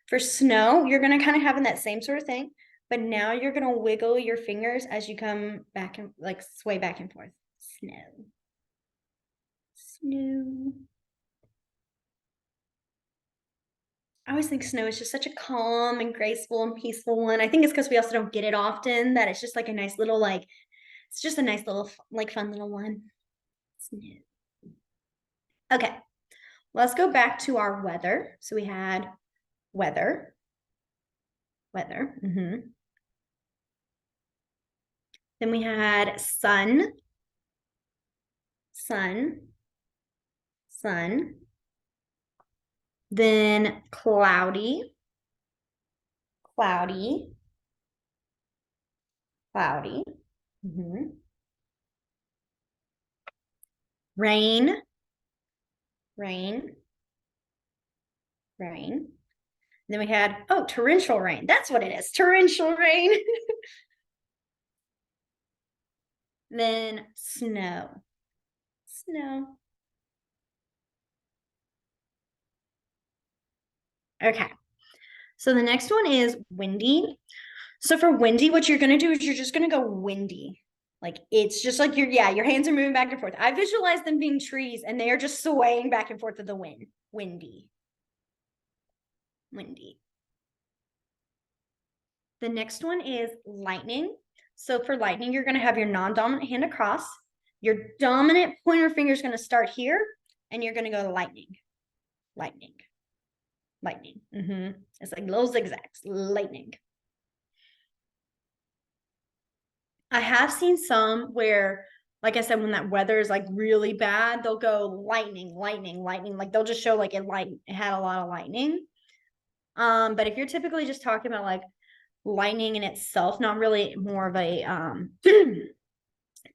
For snow, you're going to kind of have in that same sort of thing, but now you're going to wiggle your fingers as you come back and like sway back and forth. Snow. Snow. I always think snow is just such a calm and graceful and peaceful one. I think it's because we also don't get it often, that it's just like a nice little, like, it's just a nice little, like, fun little one. Snow. Okay, let's go back to our weather. So we had weather. Then we had sun. Then cloudy. Rain. Then we had, torrential rain. That's what it is. Torrential rain. Then snow. Okay. So the next one is windy. So for windy, what you're going to do is you're just going to go windy. Like it's just like your hands are moving back and forth. I visualize them being trees and they are just swaying back and forth with the wind. Windy. The next one is lightning. So for lightning, you're going to have your non-dominant hand across. Your dominant pointer finger is going to start here, and you're going to go lightning. It's like little zigzags. Lightning. I have seen some where, like I said, when that weather is like really bad, they'll go lightning. Like they'll just show like it had a lot of lightning. But if you're typically just talking about like lightning in itself, not really more of a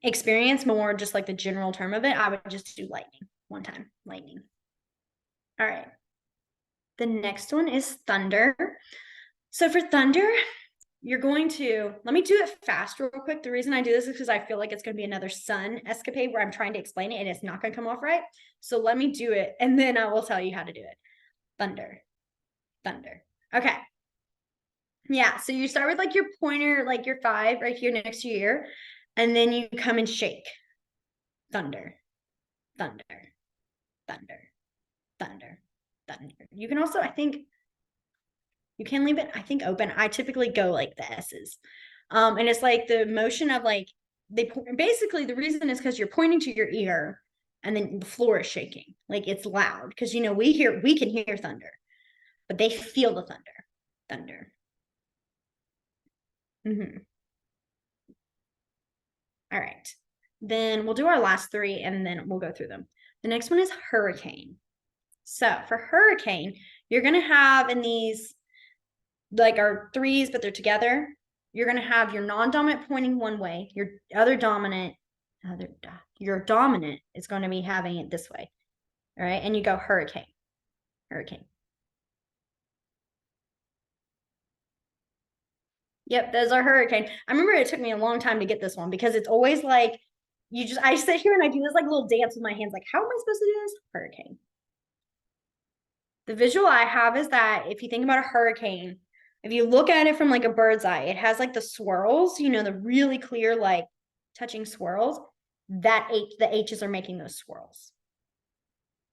experience, more just like the general term of it, I would just do lightning one time. Lightning. All right. The next one is thunder. So for thunder, you're going to, let me do it fast real quick. The reason I do this is because I feel like it's going to be another sun escapade where I'm trying to explain it and it's not going to come off right. So let me do it and then I will tell you how to do it. Thunder. Okay. Yeah, so you start with like your pointer, like your 5 right here next to your ear, and then you come and shake. Thunder. You can also, I think, You can leave it, I think, open. I typically go like the S's. And it's like the motion of like, basically the reason is because you're pointing to your ear and then the floor is shaking. Like it's loud because, you know, we can hear thunder, but they feel the thunder. All right. Then we'll do our last three and then we'll go through them. The next one is hurricane. So for hurricane, you're going to have in these like our threes, but they're together. You're going to have your non-dominant pointing one way, your dominant is going to be having it this way. All right. And you go hurricane. Yep, those are hurricane. I remember it took me a long time to get this one because it's always like I sit here and I do this like little dance with my hands, like, how am I supposed to do this? Hurricane. The visual I have is that if you think about a hurricane, if you look at it from like a bird's eye, it has like the swirls, you know, the really clear, like touching swirls. The H's are making those swirls.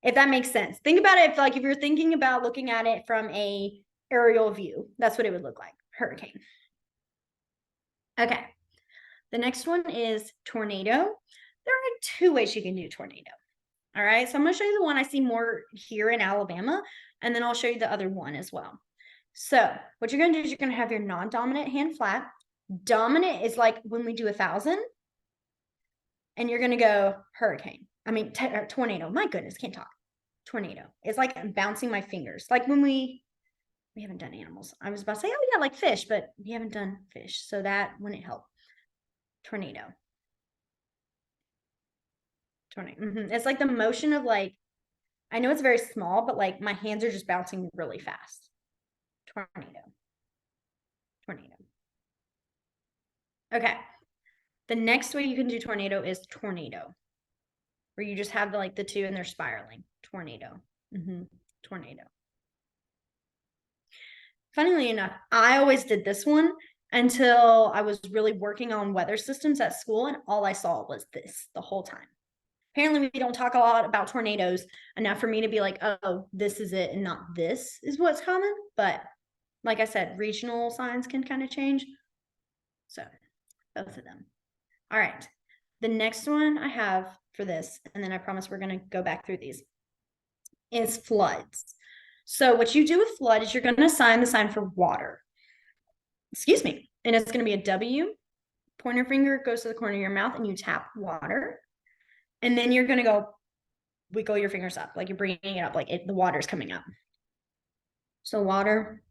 If that makes sense. Think about it if you're thinking about looking at it from a aerial view, that's what it would look like. Hurricane. Okay. The next one is tornado. There are two ways you can do tornado. All right. So I'm going to show you the one I see more here in Alabama, and then I'll show you the other one as well. So what you're going to do is you're going to have your non-dominant hand flat. Dominant is like when we do 1,000, and you're going to go hurricane. I mean, tornado. My goodness, can't talk. Tornado. It's like I'm bouncing my fingers. Like when we haven't done animals. I was about to say, oh yeah, like fish, but we haven't done fish. So that wouldn't help. Tornado. It's like the motion of like, I know it's very small, but like my hands are just bouncing really fast. Tornado. Okay. The next way you can do tornado is tornado, where you just have the two and they're spiraling. Tornado. Tornado. Funnily enough, I always did this one until I was really working on weather systems at school, and all I saw was this the whole time. Apparently, we don't talk a lot about tornadoes enough for me to be like, oh, this is it and not this is what's common. But like I said, regional signs can kind of change. So both of them. All right. The next one I have for this, and then I promise we're going to go back through these, is floods. So what you do with flood is you're going to assign the sign for water. Excuse me. And it's going to be a W. Pointer finger goes to the corner of your mouth and you tap water. And then you're going to go wiggle your fingers up, like you're bringing it up, like the water's coming up. So water.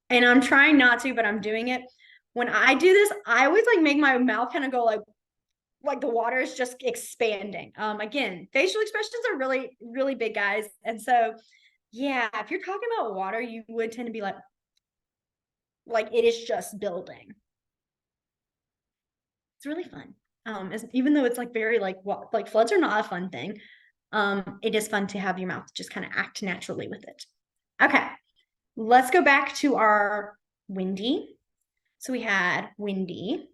And I'm trying not to, but I'm doing it. When I do this, I always like make my mouth kind of go like the water is just expanding. Again, facial expressions are really, really big, guys. And so, yeah, if you're talking about water, you would tend to be like it is just building. It's really fun. Even though it's like very like floods are not a fun thing. It is fun to have your mouth just kind of act naturally with it. Okay, let's go back to our windy. So we had windy.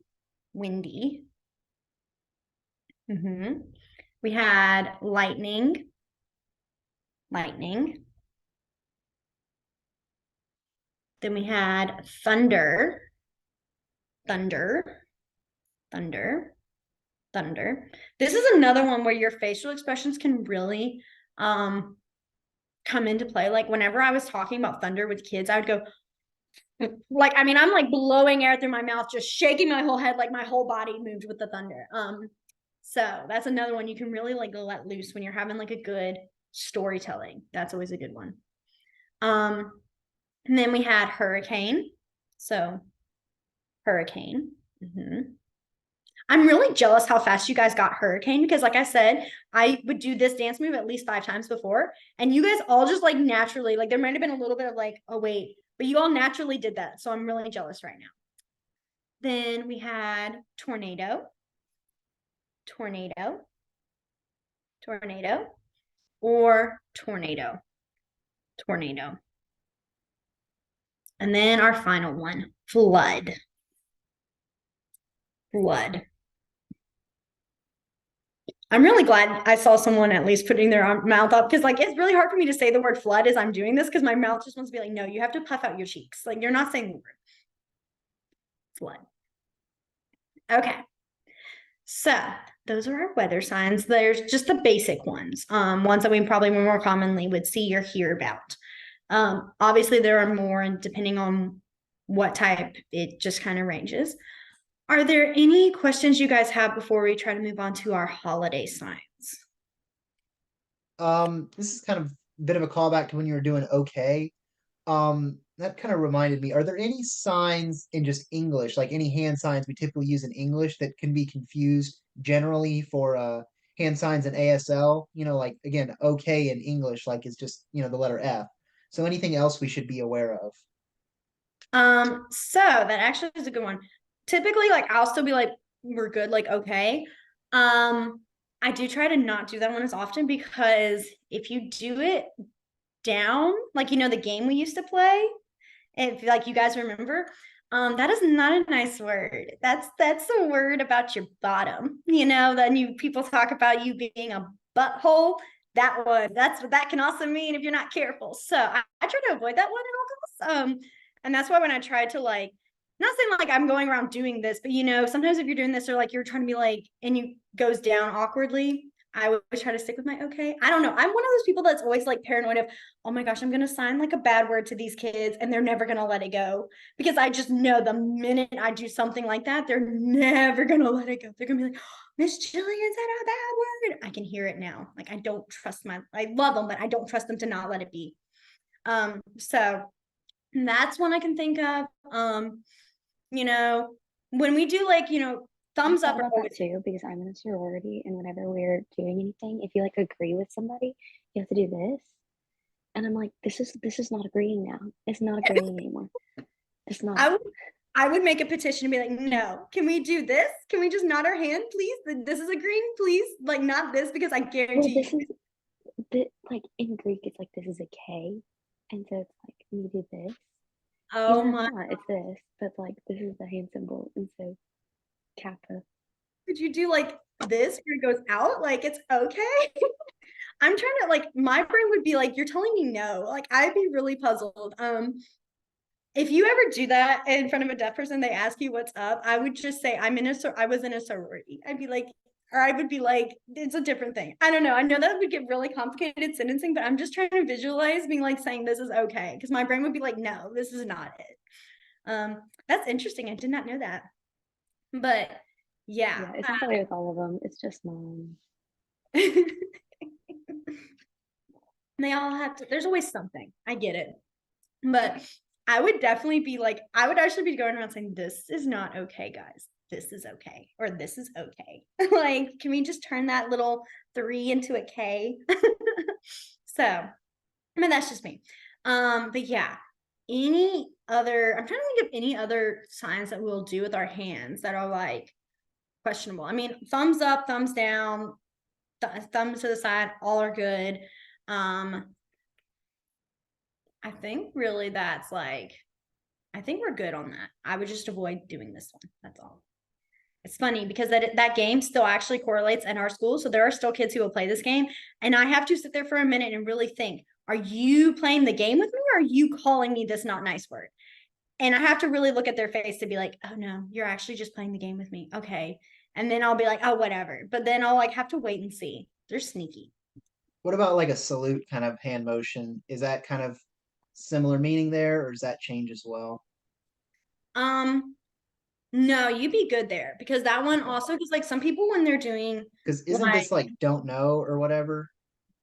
We had lightning. Then we had thunder. This is another one where your facial expressions can really come into play. Like whenever I was talking about thunder with kids, I would go like, I mean, I'm like blowing air through my mouth, just shaking my whole head, like my whole body moved with the thunder. So that's another one you can really like let loose when you're having like a good storytelling. That's always a good one. And then we had hurricane. So hurricane. I'm really jealous how fast you guys got hurricane because like I said, I would do this dance move at least 5 times before. And you guys all just like naturally, like there might have been a little bit of like, oh wait, but you all naturally did that. So I'm really jealous right now. Then we had tornado, or tornado. And then our final one, flood. I'm really glad I saw someone at least putting their mouth up, because like it's really hard for me to say the word flood as I'm doing this, because my mouth just wants to be like, no, you have to puff out your cheeks. Like you're not saying the word flood. Okay. So those are our weather signs. There's just the basic ones that we probably more commonly would see or hear about. Obviously there are more, and depending on what type, it just kind of ranges. Are there any questions you guys have before we try to move on to our holiday signs? This is kind of a bit of a callback to when you were doing okay. That kind of reminded me, are there any signs in just English, like any hand signs we typically use in English that can be confused generally for hand signs in ASL? You know, like again, okay in English, like it's just, the letter F. So anything else we should be aware of? So that actually is a good one. Typically, like I'll still be like, we're good, like okay. I do try to not do that one as often, because if you do it down, like the game we used to play, if like you guys remember, that is not a nice word. That's a word about your bottom. Then people talk about you being a butthole. That's what that can also mean if you're not careful. So I try to avoid that one at all costs. And that's why when I try to like, not saying like I'm going around doing this, but sometimes if you're doing this or like you're trying to be like, and you goes down awkwardly, I would try to stick with my okay. I don't know. I'm one of those people that's always like paranoid of, oh my gosh, I'm going to sign like a bad word to these kids and they're never going to let it go, because I just know the minute I do something like that, they're never going to let it go. They're going to be like, oh, Miss Jillian said a bad word. I can hear it now. Like I don't trust I love them, but I don't trust them to not let it be. So that's one I can think of. When we do like, thumbs I up thought or about that too because I'm in a sorority, and whenever we're doing anything, if you like agree with somebody, you have to do this. And I'm like, this is not agreeing now. It's not agreeing anymore. It's not. I would make a petition to be like, no, can we do this? Can we just nod our hand, please? This is agreeing, please. Like, not this, because I Well, guarantee this is like in Greek, it's like this is a K, and so it's like when you do this, oh even though my, it's not, it's this, but like this is the hand symbol, and so kappa. could you do like this where it goes out? Like, it's okay. I'm trying to like, my brain would be like, you're telling me no. Like, I'd be really puzzled. If you ever do that in front of a deaf person, they ask you what's up, I would just say I was in a sorority. I'd be like, or I would be like, it's a different thing. I don't know. I know that would get really complicated sentencing, but I'm just trying to visualize being like saying this is okay, because my brain would be like, no, this is not it. That's interesting. I did not know that. But yeah. Yeah, it's not the way with all of them. It's just mine. They all have to, there's always something. I get it. But I would definitely be like, I would actually be going around saying, this is not okay, guys. This is okay. Or this is okay. Like, can we just turn that little 3 into a K? So, I mean, that's just me. But yeah, I'm trying to think of any other signs that we'll do with our hands that are like questionable. I mean, thumbs up, thumbs down, thumbs to the side, all are good. I think really that's like, I think we're good on that. I would just avoid doing this one. That's all. It's funny because that game still actually correlates in our school. So there are still kids who will play this game. And I have to sit there for a minute and really think, are you playing the game with me, or are you calling me this not nice word? And I have to really look at their face to be like, oh no, you're actually just playing the game with me. Okay. And then I'll be like, oh, whatever. But then I'll like have to wait and see. They're sneaky. What about like a salute kind of hand motion? Is that kind of similar meaning there, or does that change as well? Um, no, you'd be good there, because that one also, because like some people when they're doing Because isn't like this like don't know or whatever?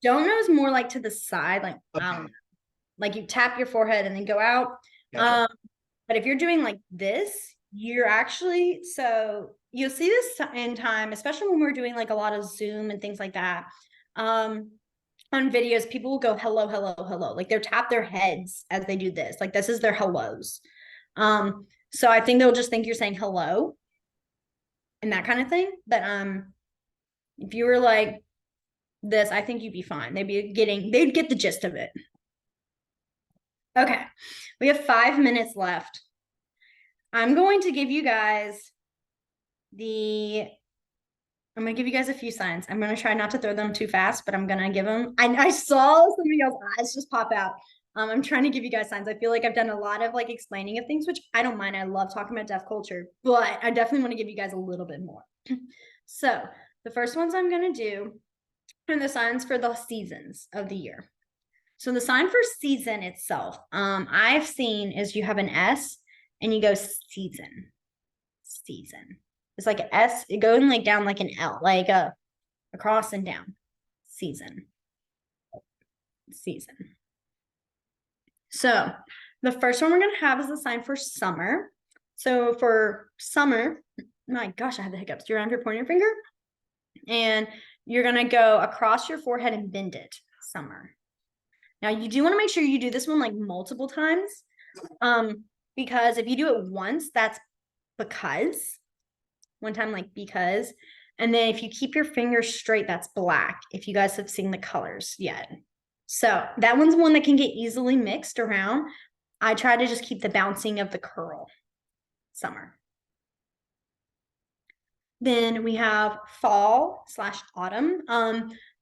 don't know is more like to the side, like I don't Okay, know, like you tap your forehead and then go out. gotcha. But if you're doing like this, you're actually, so you'll see this in time, especially when we're doing like a lot of Zoom and things like that. On videos, people will go hello, hello, hello. Like they'll tap their heads as they do this. Like this is their hellos. So I think they'll just think you're saying hello and that kind of thing. But if you were like this, I think you'd be fine. They'd get the gist of it. Okay, we have 5 minutes left. I'm going to give you guys the I'm gonna give you guys a few signs. I'm gonna try not to throw them too fast, but I'm gonna give them. I saw somebody else's eyes just pop out. I'm trying to give you guys signs. I feel like I've done a lot of like explaining of things, which I don't mind. I love talking about deaf culture, but I definitely want to give you guys a little bit more. So the first ones I'm gonna do are the signs for the seasons of the year. So the sign for season itself, I've seen is you have an S and you go season. Season. It's like an S, it going like down like an L, like across and down. Season. Season. So the first one we're gonna have is the sign for summer. So for summer, my gosh, I have the hiccups. You're gonna have your pointer finger and you're gonna go across your forehead and bend it. Summer. Now you do want to make sure you do this one like multiple times. Because if you do it once, that's because. One time, like because. And then if you keep your fingers straight, that's black. If you guys have seen the colors yet. So that one's one that can get easily mixed around. I try to just keep the bouncing of the curl. Summer. Then we have fall/autumn.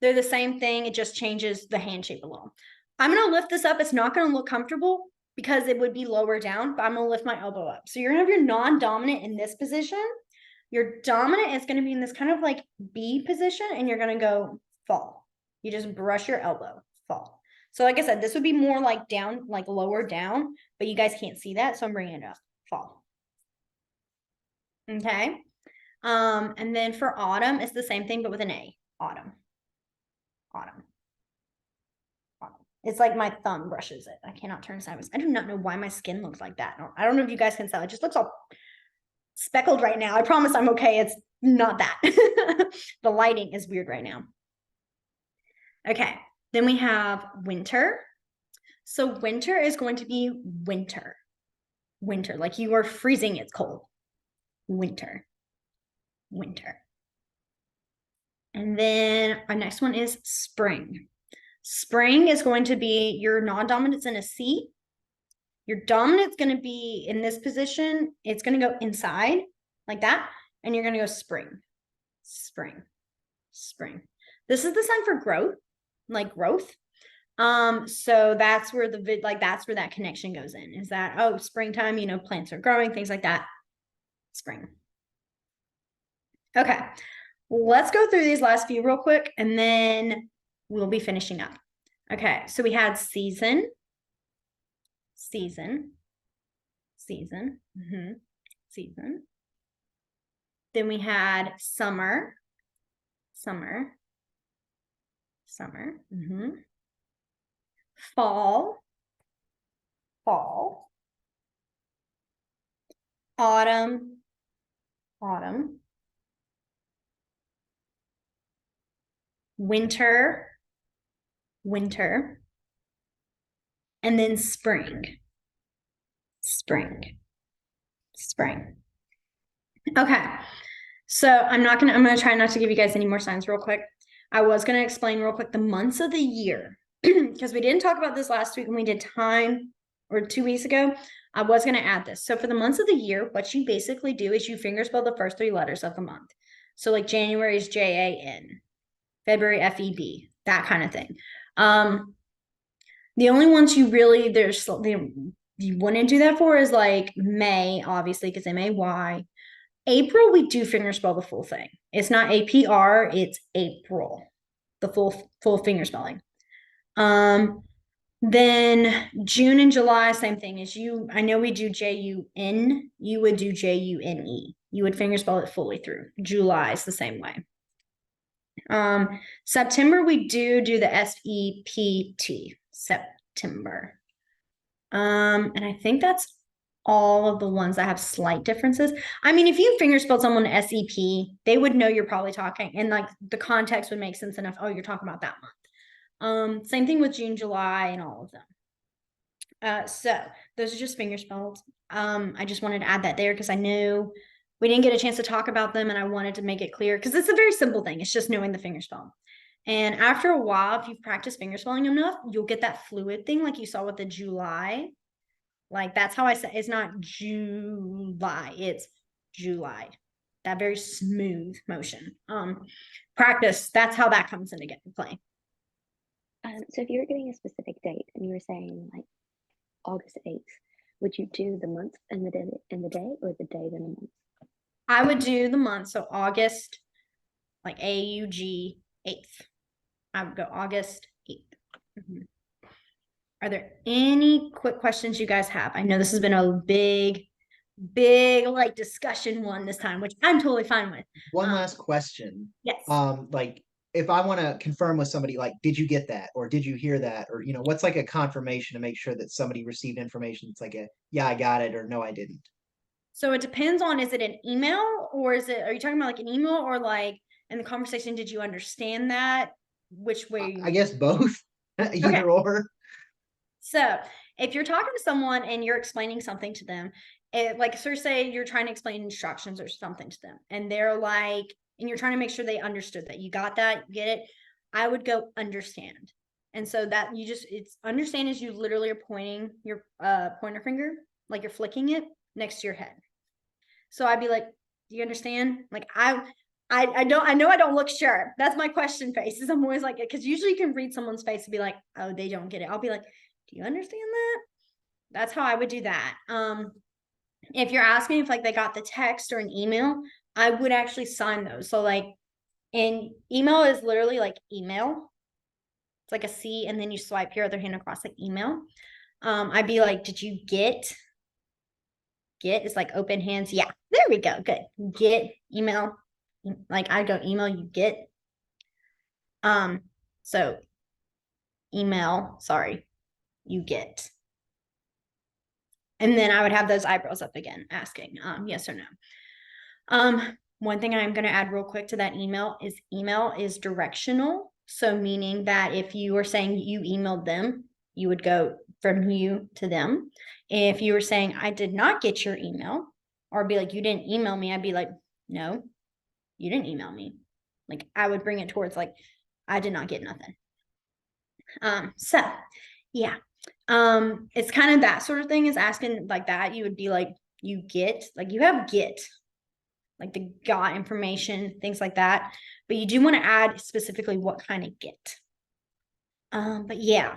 They're the same thing. It just changes the hand shape a little. I'm going to lift this up. It's not going to look comfortable because it would be lower down, but I'm going to lift my elbow up. So you're going to have your non-dominant in this position. Your dominant is going to be in this kind of like B position, and you're going to go fall. You just brush your elbow, fall. So like I said, this would be more like down, like lower down, but you guys can't see that. So I'm bringing it up, fall. Okay. And then for autumn, it's the same thing, but with an A, autumn, autumn, autumn. It's like my thumb brushes it. I cannot turn sideways. I do not know why my skin looks like that. I don't know if you guys can tell. It just looks all speckled right now. I promise I'm okay. It's not that. The lighting is weird right now. Okay. Then we have winter. So winter is going to be winter. Winter, like you are freezing, it's cold. Winter. Winter. And then our next one is spring. Spring is going to be your non-dominant's in a C. Your dominant's going to be in this position. It's going to go inside like that. And you're going to go spring, spring, spring. This is the sign for growth, like growth. So that's where that's where that connection goes in, is that, oh, springtime, plants are growing, things like that. Spring. Okay. Let's go through these last few real quick, and then we'll be finishing up. Okay, so we had season, season, season, season. Then we had summer, summer, summer, fall, fall, autumn, autumn, winter, winter, and then spring, spring, spring. Okay, so I'm gonna try not to give you guys any more signs real quick. I was gonna explain real quick the months of the year because we didn't talk about this last week when we did time, or 2 weeks ago. I was gonna add this. So for the months of the year, what you basically do is you fingerspell the first 3 letters of the month. So like January is Jan, February FEB, that kind of thing. The only ones you really you wouldn't do that for is like May, obviously, because MAY. April, we do fingerspell the full thing. It's not APR, it's April, the full fingerspelling. Then June and July, same thing as I know we do JUN, you would do JUNE. You would fingerspell it fully through. July is the same way. September, we do the SEPT, September. And I think that's all of the ones that have slight differences. I mean, if you fingerspelled someone SEP, they would know you're probably talking, and like the context would make sense enough. Oh, you're talking about that month. Same thing with June, July, and all of them. So those are just fingerspelled. I just wanted to add that there because I knew we didn't get a chance to talk about them, and I wanted to make it clear because it's a very simple thing. It's just knowing the fingerspell. And after a while, if you've practiced fingerspelling enough, you'll get that fluid thing like you saw with the July. Like that's how I say it's not July, it's July. that very smooth motion. Practice, that's how that comes into play. So if you were giving a specific date and you were saying like August 8th, would you do the month and the day or the day then the month? I would do the month, so August, like AUG 8th. I would go August 8th. Are there any quick questions you guys have? I know this has been a big like discussion one this time, which I'm totally fine with. One last question. Yes. Like if I want to confirm with somebody, like, did you get that? Or did you hear that? Or, what's like a confirmation to make sure that somebody received information? It's like yeah, I got it, or no, I didn't. So it depends on, is it an email or are you talking about like an email or like in the conversation, did you understand that? Which way? I guess both, either Okay. or. So if you're talking to someone and you're explaining something to them, like, so say you're trying to explain instructions or something to them and they're like, and you're trying to make sure they understood that you got that, you get it. I would go understand. And so that it's understand is you literally are pointing your pointer finger, like you're flicking it next to your head. So I'd be like, do you understand? Like I know I don't look sure. That's my question face. Is I'm always like, because usually you can read someone's face and be like, oh, they don't get it. I'll be like, do you understand that? That's how I would do that. If you're asking if like they got the text or an email, I would actually sign those. So like, and email is literally like email. It's like a C, and then you swipe your other hand across like email. I'd be like, did you get is like open hands. Yeah, there we go. Good. Get email. Like I go email, you get. So email, sorry, you get. And then I would have those eyebrows up again asking yes or no. One thing I'm going to add real quick to that email is directional. So meaning that if you were saying you emailed them, you would go from you to them. If you were saying I did not get your email, or be like, you didn't email me, I'd be like, no, you didn't email me. Like I would bring it towards like, I did not get nothing. So yeah. It's kind of that sort of thing is asking like that. You would be like, you get, like you have get, like the got information, things like that. But you do want to add specifically what kind of get. But yeah,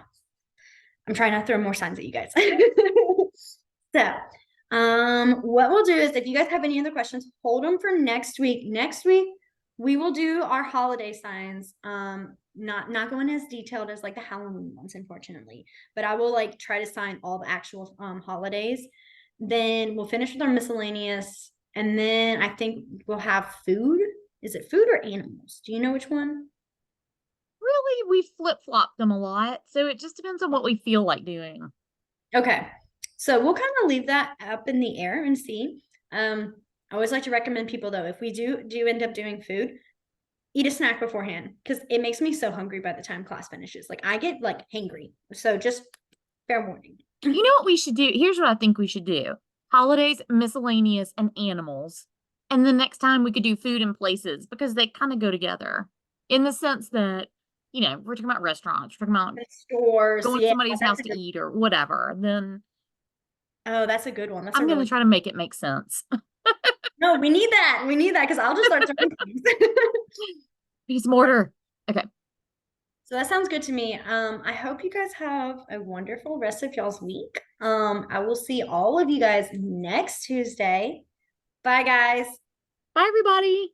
I'm trying not to throw more signs at you guys. So, what we'll do is if you guys have any other questions, hold them for next week. Next week, we will do our holiday signs. Not going as detailed as like the Halloween ones, unfortunately, but I will like try to sign all the actual holidays. Then we'll finish with our miscellaneous, and then I think we'll have food. Is it food or animals? Do you know which one? Really, we flip-flop them a lot, so it just depends on what we feel like doing. Okay. So we'll kind of leave that up in the air and see. I always like to recommend people though, if we do end up doing food, eat a snack beforehand because it makes me so hungry by the time class finishes. Like I get like hangry. So just fair warning. You know what we should do? Here's what I think we should do. Holidays, miscellaneous, and animals. And the next time we could do food and places because they kind of go together in the sense that, we're talking about restaurants, we're talking about Stores, going to yeah, somebody's house to eat or whatever. Then oh, that's a good one. That's I'm going to try to make it make sense. No, we need that. We need that because I'll just start throwing things. Peace mortar. Okay. So that sounds good to me. I hope you guys have a wonderful rest of y'all's week. I will see all of you guys next Tuesday. Bye, guys. Bye, everybody.